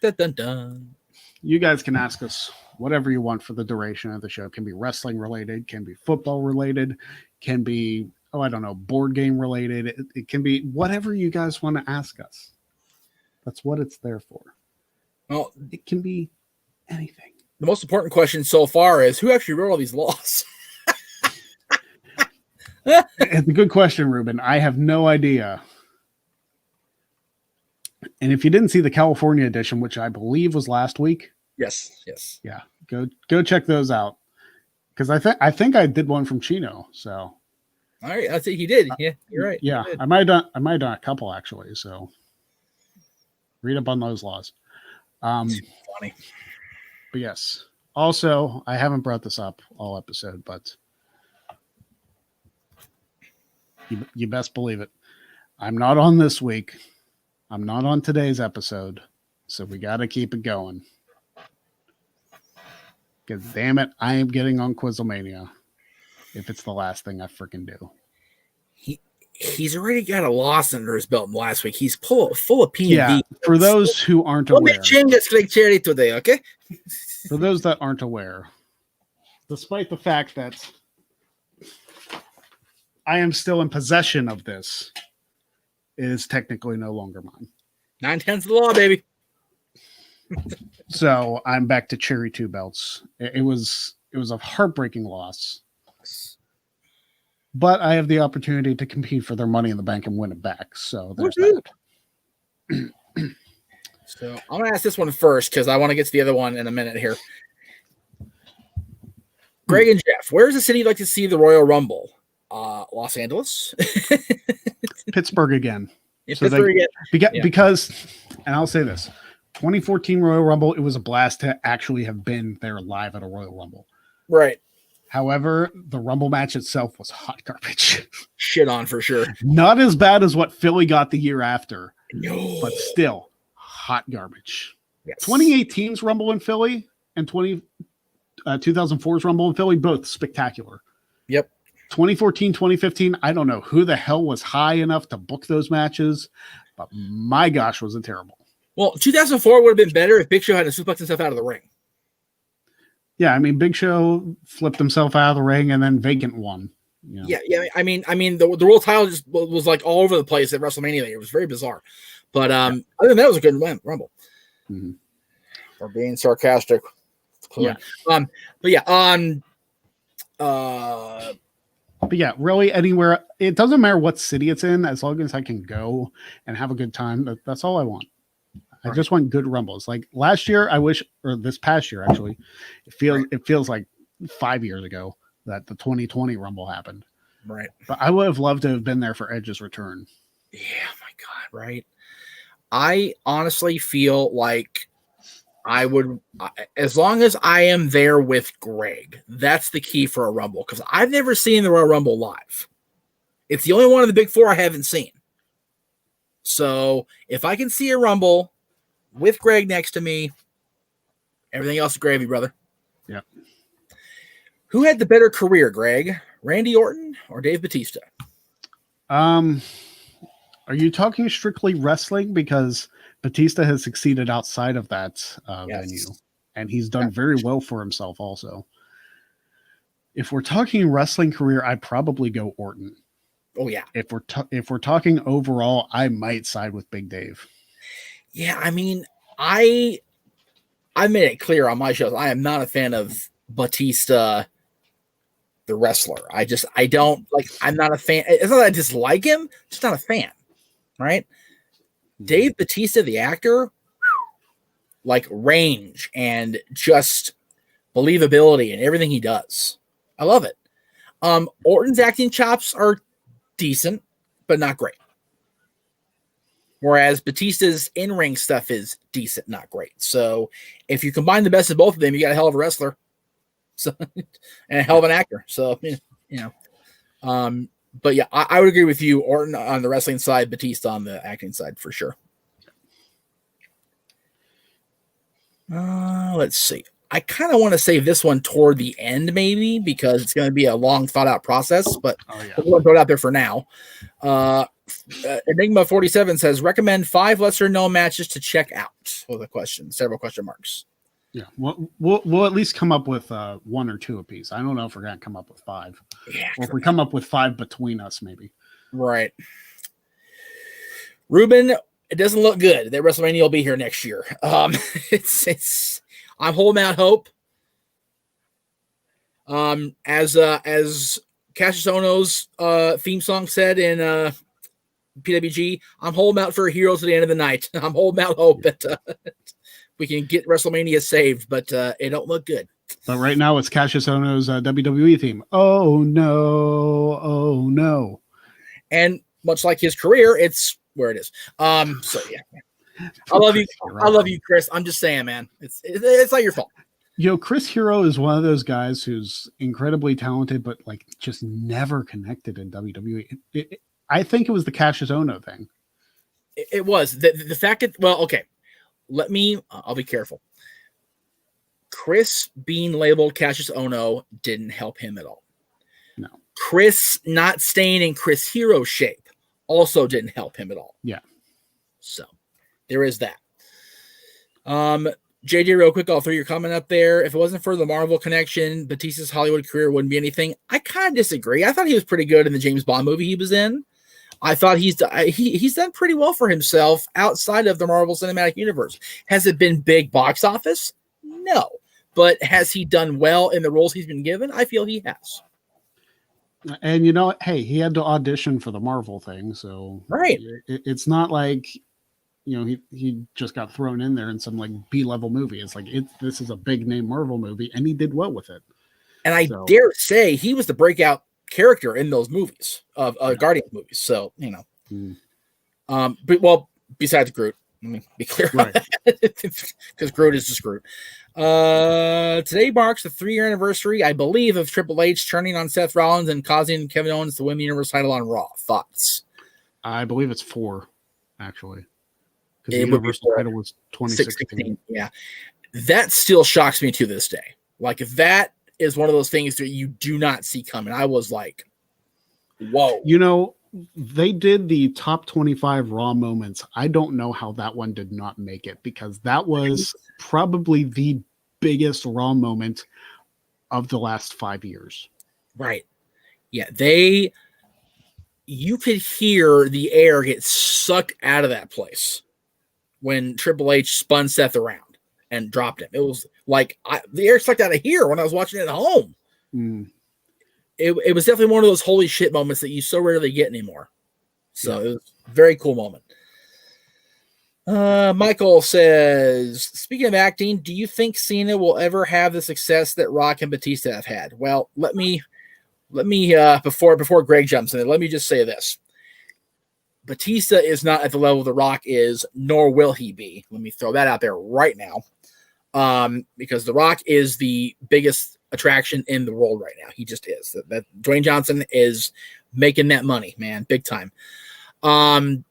Dun, dun, dun. You guys can ask us whatever you want for the duration of the show. It can be wrestling related, can be football related, can be, board game related. It can be whatever you guys want to ask us. That's what it's there for. Well, it can be anything. The most important question so far is who actually wrote all these laws? It's a good question, Ruben. I have no idea. And if you didn't see the California edition, which I believe was last week, yes, yeah, go check those out. Because I think I did one from Chino. So, all right, I think he did. Yeah, you're right. Yeah, I might have done a couple actually. So, read up on those laws. Funny. But yes. Also, I haven't brought this up all episode, but you best believe it. I'm not on this week. I'm not on today's episode. So we got to keep it going. Because damn it, I am getting on Quizlemania if it's the last thing I freaking do. He's already got a loss under his belt last week. He's full of P&D. Yeah, for those who aren't aware. Changes Greg Cherry today, okay? For those that aren't aware, despite the fact that I am still in possession of this, it is technically no longer mine. 9/10 of the law, baby. So I'm back to Cherry 2 belts. It was a heartbreaking loss. But I have the opportunity to compete for their Money in the Bank and win it back. So there's that. So I'm going to ask this one first because I want to get to the other one in a minute here. Greg and Jeff, where is the city you'd like to see the Royal Rumble? Los Angeles? Pittsburgh again. Yeah, so Pittsburgh again. Because, and I'll say this, 2014 Royal Rumble, it was a blast to actually have been there live at a Royal Rumble. Right. However, the Rumble match itself was hot garbage. Shit on for sure. Not as bad as what Philly got the year after, no, but still hot garbage. Yes. 2018's Rumble in Philly and 2004's Rumble in Philly, both spectacular. Yep. 2014, 2015, I don't know who the hell was high enough to book those matches, but my gosh, was it terrible. Well, 2004 would have been better if Big Show hadn't suplexed himself out of the ring. Yeah, I mean, Big Show flipped himself out of the ring and then Vacant won. You know? Yeah. I mean, the world title just was like all over the place at WrestleMania. It was very bizarre, but I think that was a good Rumble. Mhm. Or being sarcastic. Yeah. But yeah. But yeah, really anywhere. It doesn't matter what city it's in, as long as I can go and have a good time. That's all I want. I just want good rumbles. Like last year, I wish, or this past year actually, it feels like 5 years ago that the 2020 Rumble happened. Right. But I would have loved to have been there for Edge's return. Yeah, my God, right. I honestly feel like I would, as long as I am there with Greg, that's the key for a Rumble, because I've never seen the Royal Rumble live. It's the only one of the big four I haven't seen. So if I can see a Rumble with Greg next to me, everything else is gravy, brother. Yeah. Who had the better career, Greg? Randy Orton or Dave Bautista? Are you talking strictly wrestling? Because Batista has succeeded outside of that venue, and he's done very well for himself also. If we're talking wrestling career, I'd probably go Orton. Oh yeah. If we're talking overall, I might side with Big Dave. Yeah, I mean, I made it clear on my shows I am not a fan of Batista, the wrestler. I don't like. I'm not a fan. It's not that I dislike him, just not a fan. Right? Dave Bautista, the actor, like range and just believability and everything he does. I love it. Orton's acting chops are decent, but not great. Whereas Batista's in-ring stuff is decent, not great. So if you combine the best of both of them, you got a hell of a wrestler, so and a hell of an actor. So but yeah, I would agree with you. Orton on the wrestling side, Batista on the acting side for sure. Let's see. I kind of want to save this one toward the end, maybe, because it's going to be a long, thought-out process. But we'll throw it out there for now. Enigma 47 says, recommend 5 lesser-known matches to check out. With a question, several question marks. Yeah, we'll at least come up with 1 or 2 apiece. I don't know if we're going to come up with 5. Yeah, or if we come up with 5 between us, maybe. Right. Ruben, it doesn't look good that WrestleMania will be here next year. It's I'm holding out hope. As Cassius Ohno's theme song said in PWG, I'm holding out for heroes at the end of the night. I'm holding out hope that we can get WrestleMania saved, but it don't look good. But right now it's Cassius Ohno's WWE theme. Oh no, oh no. And much like his career, it's where it is. So yeah. I love you. I love you, Chris. I'm just saying, man. It's not your fault. You know, Chris Hero is one of those guys who's incredibly talented, but like just never connected in WWE. I think it was the Cassius Ohno thing. It was the fact that, well, okay. I'll be careful. Chris being labeled Cassius Ohno didn't help him at all. No. Chris not staying in Chris Hero shape also didn't help him at all. Yeah. So there is that. JJ, real quick, I'll throw your comment up there. If it wasn't for the Marvel connection, Batista's Hollywood career wouldn't be anything. I kind of disagree. I thought he was pretty good in the James Bond movie he was in. I thought he's done pretty well for himself outside of the Marvel Cinematic Universe. Has it been big box office? No. But has he done well in the roles he's been given? I feel he has. And you know, hey, he had to audition for the Marvel thing, so right. It's not like, you know, he just got thrown in there in some like B-level movie. It's like this is a big name Marvel movie, and he did well with it. And I dare say he was the breakout character in those movies of Guardians movies. So but besides Groot, let me be clear, right? Because Groot is just Groot. Today marks the 3-year anniversary, I believe, of Triple H turning on Seth Rollins and causing Kevin Owens to win the Universal title on Raw. Thoughts? I believe it's 4, actually. Because the Universal title was 2016. Yeah. That still shocks me to this day. Like, if that is one of those things that you do not see coming, I was like, whoa. You know, they did the top 25 Raw moments. I don't know how that one did not make it, because that was probably the biggest Raw moment of the last 5 years. Right. Yeah, you could hear the air get sucked out of that place when Triple H spun Seth around and dropped him. It was like the air sucked out of here when I was watching it at home. It was definitely one of those holy shit moments that you so rarely get anymore. So it was a very cool moment. Michael says, speaking of acting, do you think Cena will ever have the success that Rock and Batista have had? Well, let me before Greg jumps in, let me just say this. Batista is not at the level The Rock is, nor will he be. Let me throw that out there right now. Because The Rock is the biggest attraction in the world right now. He just is. That Dwayne Johnson is making that money, man, big time. I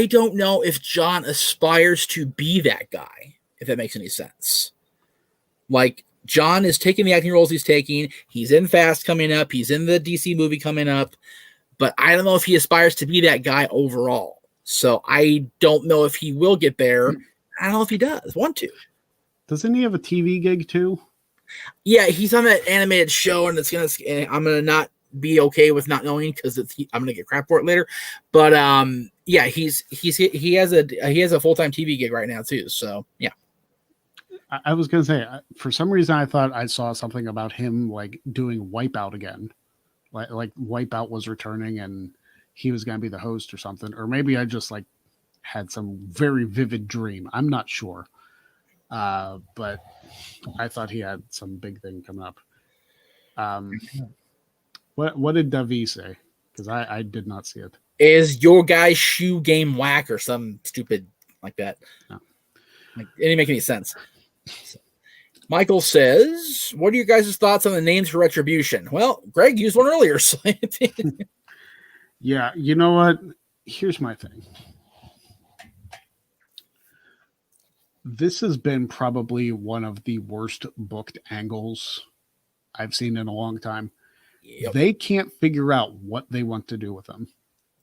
don't know if John aspires to be that guy, if that makes any sense. Like, John is taking the acting roles he's taking. He's in Fast coming up. He's in the DC movie coming up. But I don't know if he aspires to be that guy overall. So I don't know if he will get there. I don't know if he does want to. Doesn't he have a TV gig too? Yeah, he's on that animated show, and I'm gonna not be okay with not knowing because I'm gonna get crap for it later. But yeah, he has a full-time TV gig right now too. So yeah. I was gonna say, for some reason I thought I saw something about him like doing Wipeout again, like Wipeout was returning and he was gonna be the host or something, or maybe I just like had some very vivid dream. I'm not sure, but I thought he had some big thing coming up. What did Davi say? Because I did not see it. Is your guy's shoe game whack or some stupid like that? No. Like, it didn't make any sense. Michael says, what are your guys' thoughts on the names for Retribution? Well, Greg used one earlier. So yeah, you know what? Here's my thing. This has been probably one of the worst booked angles I've seen in a long time. Yep. They can't figure out what they want to do with them.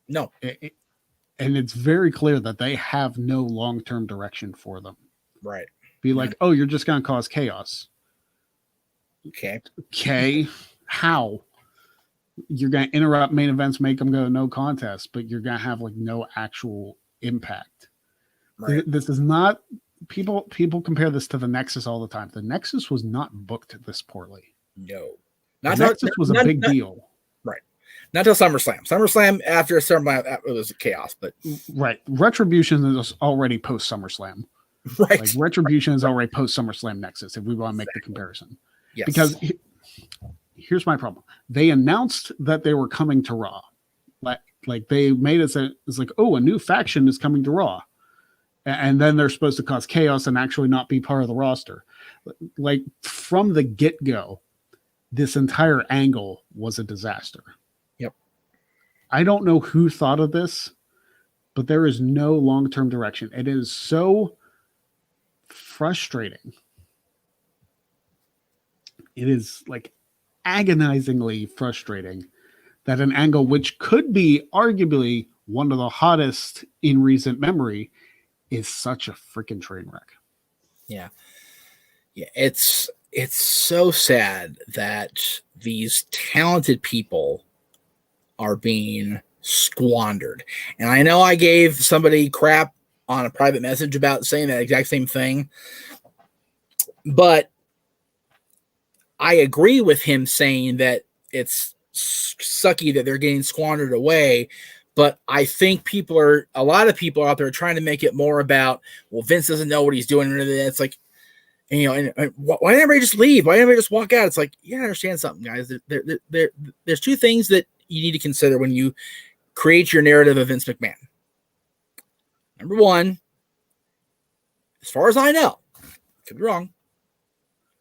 No. And it's very clear that they have no long-term direction for them. Right. Be like, oh, you're just going to cause chaos. Okay. How? You're going to interrupt main events, make them go no contest, but you're going to have like no actual impact. Right. This is not... People compare this to the Nexus all the time. The Nexus was not booked this poorly. No. The Nexus was a big deal. Right. Not till SummerSlam. SummerSlam, after SummerSlam, it was chaos. But right. Retribution is already post SummerSlam. Right. Like Retribution is already post SummerSlam Nexus, if we want to make the comparison. Yes. Because here's my problem. They announced that they were coming to Raw. Like they made it so it's like, oh, a new faction is coming to Raw. And then they're supposed to cause chaos and actually not be part of the roster. Like from the get-go, this entire angle was a disaster. Yep. I don't know who thought of this, but there is no long-term direction. It is so frustrating. It is like agonizingly frustrating that an angle which could be arguably one of the hottest in recent memory is such a freaking train wreck. Yeah. Yeah. It's so sad that these talented people are being squandered. And I know I gave somebody crap on a private message about saying that exact same thing, but I agree with him saying that it's sucky that they're getting squandered away. But I think a lot of people out there are trying to make it more about, well, Vince doesn't know what he's doing. And it's like, and why didn't everybody just leave? Why didn't everybody just walk out? It's like, you gotta understand something, guys. There's two things that you need to consider when you create your narrative of Vince McMahon. Number one, as far as I know, could be wrong,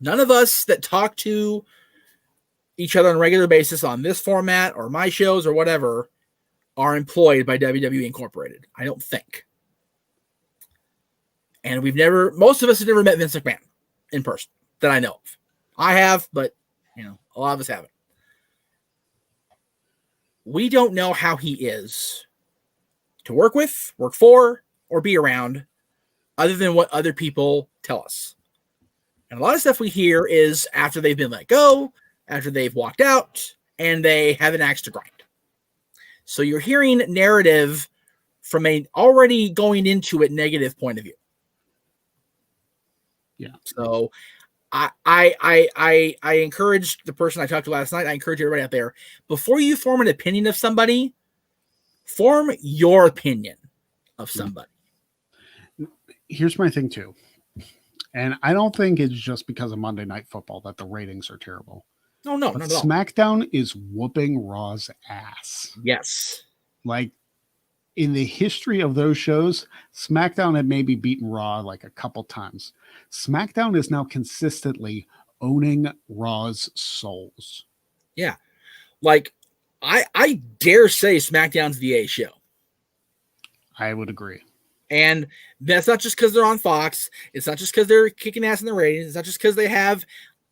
none of us that talk to each other on a regular basis on this format or my shows or whatever are employed by WWE Incorporated. I don't think. And most of us have never met Vince McMahon in person that I know of. I have, but a lot of us haven't. We don't know how he is to work with, work for, or be around other than what other people tell us. And a lot of stuff we hear is after they've been let go, after they've walked out and they have an axe to grind. So you're hearing narrative from a already going into it negative point of view. Yeah. So I encourage the person I talked to last night. I encourage everybody out there, before you form an opinion of somebody, form your opinion of somebody. Here's my thing too. And I don't think it's just because of Monday Night Football that the ratings are terrible. No, But not at all. SmackDown is whooping Raw's ass. Yes. Like, in the history of those shows, SmackDown had maybe beaten Raw like a couple times. SmackDown is now consistently owning Raw's souls. Yeah. Like, I dare say SmackDown's the A show. I would agree. And that's not just because they're on Fox. It's not just because they're kicking ass in the ratings. It's not just because they have,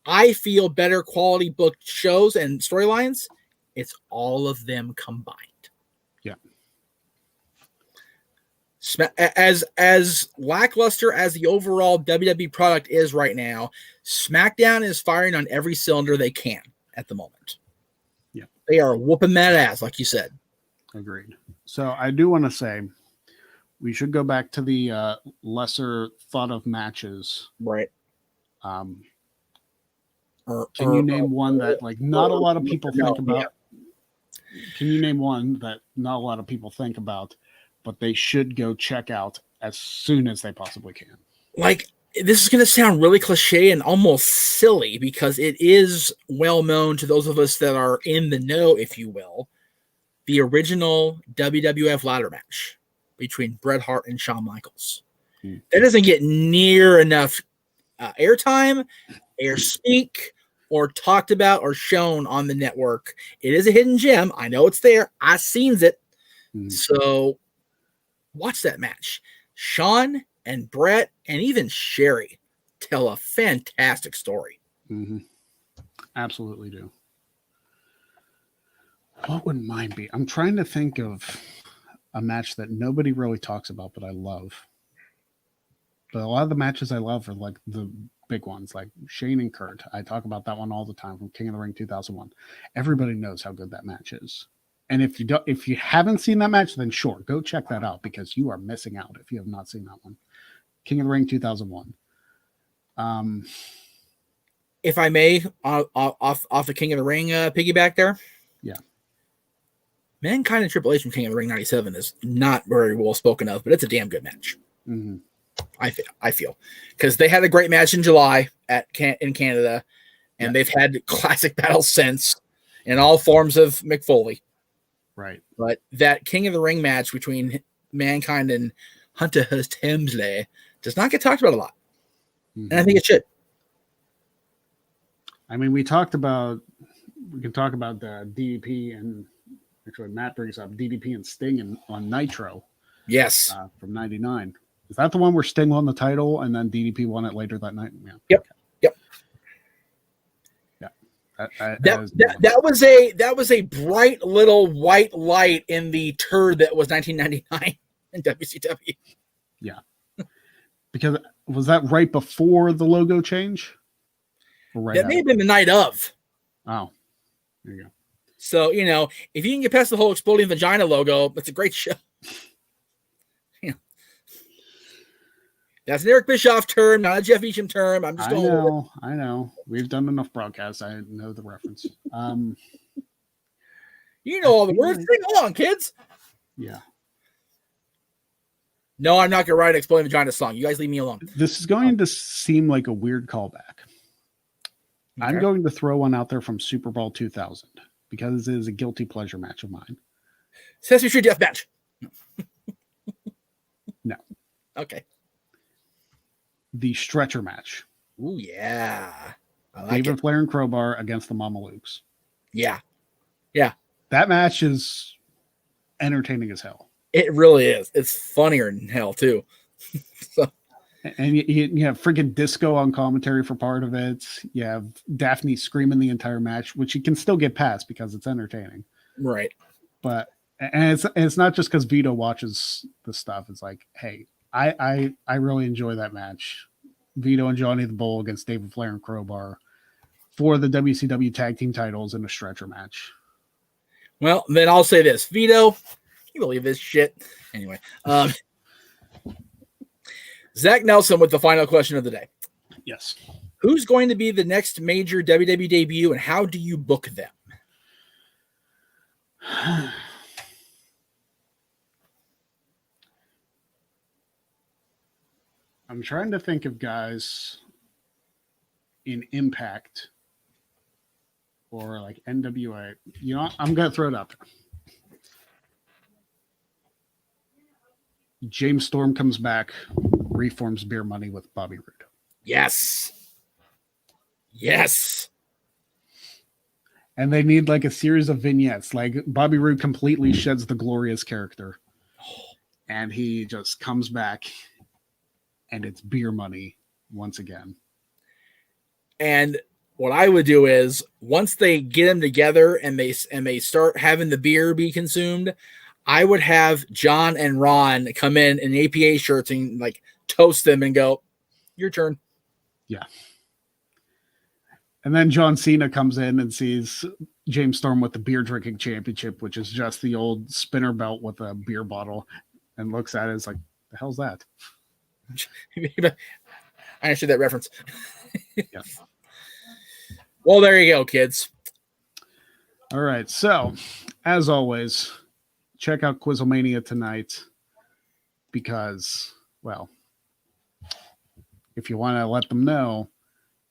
I feel, better quality booked shows and storylines. It's all of them combined. Yeah. As lackluster as the overall WWE product is right now, SmackDown is firing on every cylinder they can at the moment. Yeah. They are whooping that ass, like you said. Agreed. So I do want to say we should go back to the lesser thought of matches. Right. Can you name one that like not a lot of people think about? Yeah. Can you name one that not a lot of people think about, but they should go check out as soon as they possibly can? Like, this is going to sound really cliche and almost silly because it is well known to those of us that are in the know, if you will. The original WWF ladder match between Bret Hart and Shawn Michaels. That doesn't get near enough airtime, air speak, or talked about or shown on the network. It is a hidden gem. I know it's there. I've seen it. So watch that match. Shawn and Bret and even Sherry tell a fantastic story. Mm-hmm. Absolutely do. What would mine be? I'm trying to think of a match that nobody really talks about, but I love. But a lot of the matches I love are like the big ones, like Shane and Kurt. I talk about that one all the time from King of the Ring 2001. Everybody knows how good that match is. And if you haven't seen that match, then sure, go check that out because you are missing out if you have not seen that one. King of the Ring 2001. If I may, off the King of the Ring piggyback there. Yeah. Mankind and Triple H from King of the Ring 97 is not very well spoken of, but it's a damn good match. Mm-hmm. I feel because they had a great match in July in Canada, and they've had classic battles since in all forms of Mick Foley. Right. But that King of the Ring match between Mankind and Hunter Hearst Helmsley does not get talked about a lot. Mm-hmm. And I think it should. I mean, we can talk about the DDP and actually Matt brings up DDP and Sting on Nitro. Yes. From 99. Is that the one where Sting won the title and then DDP won it later that night? Yeah. Yep. Okay. Yep. Yeah. That was a bright little white light in the turd that was 1999 in WCW. Yeah. Because was that right before the logo change? Right. That may have been the night of. Oh. There you go. So, if you can get past the whole exploding vagina logo, it's a great show. That's an Eric Bischoff term, not a Jeff Eacham term. I'm just going. I know. We've done enough broadcasts. I know the reference. You know all the words. Sing along, kids. Yeah. No, I'm not going to write an exploding vagina song. You guys leave me alone. This is going to seem like a weird callback. Okay. I'm going to throw one out there from Super Bowl 2000 because it is a guilty pleasure match of mine. Sesame Street Death Match. No. Okay. The stretcher match. Ooh, yeah. David Flair and Crowbar against the Mamalukes. Yeah. Yeah. That match is entertaining as hell. It really is. It's funnier than hell, too. And you have freaking Disco on commentary for part of it. You have Daphne screaming the entire match, which you can still get past because it's entertaining. Right. But it's not just because Vito watches the stuff. It's like, hey, I really enjoy that match. Vito and Johnny the Bull against David Flair and Crowbar. for the WCW tag team titles in a stretcher match. Well, then I'll say this. Vito, you believe this shit? Anyway, Zach Nelson with the final question of the day. Yes. Who's going to be the next major WWE debut, and how do you book them? I'm trying to think of guys in Impact or like NWA. You know, I'm going to throw it out there. James Storm comes back, reforms Beer Money with Bobby Roode. Yes. Yes. And they need like a series of vignettes. Like Bobby Roode completely sheds the glorious character. And he just comes back and it's Beer Money once again. And what I would do is once they get them together and they start having the beer be consumed, I would have John and Ron come in APA shirts and like toast them and go, your turn. Yeah. And then John Cena comes in and sees James Storm with the beer drinking championship, which is just the old spinner belt with a beer bottle, and looks at it as like, the hell's that? I understood that reference. Yeah. Well, there you go, kids. All right. So, as always, check out Quizlemania tonight because, well, if you want to let them know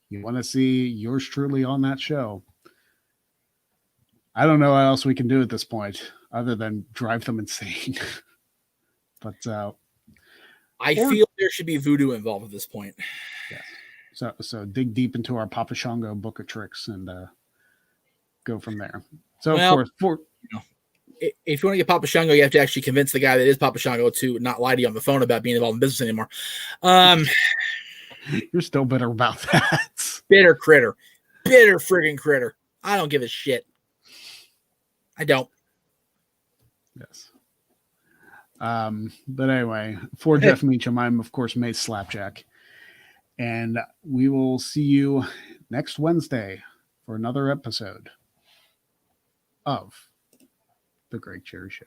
you want to see yours truly on that show, I don't know what else we can do at this point other than drive them insane. But I feel there should be voodoo involved at this point. Yeah. So dig deep into our Papa Shango book of tricks and go from there. So well, of course, if you want to get Papa Shango, you have to actually convince the guy that is Papa Shango to not lie to you on the phone about being involved in business anymore. You're still bitter about that. Bitter critter. Bitter friggin' critter. I don't give a shit. I don't. Yes. But anyway, for Jeff Meacham, I'm of course Mace Slapjack. And we will see you next Wednesday for another episode of The Greg Cherry Show.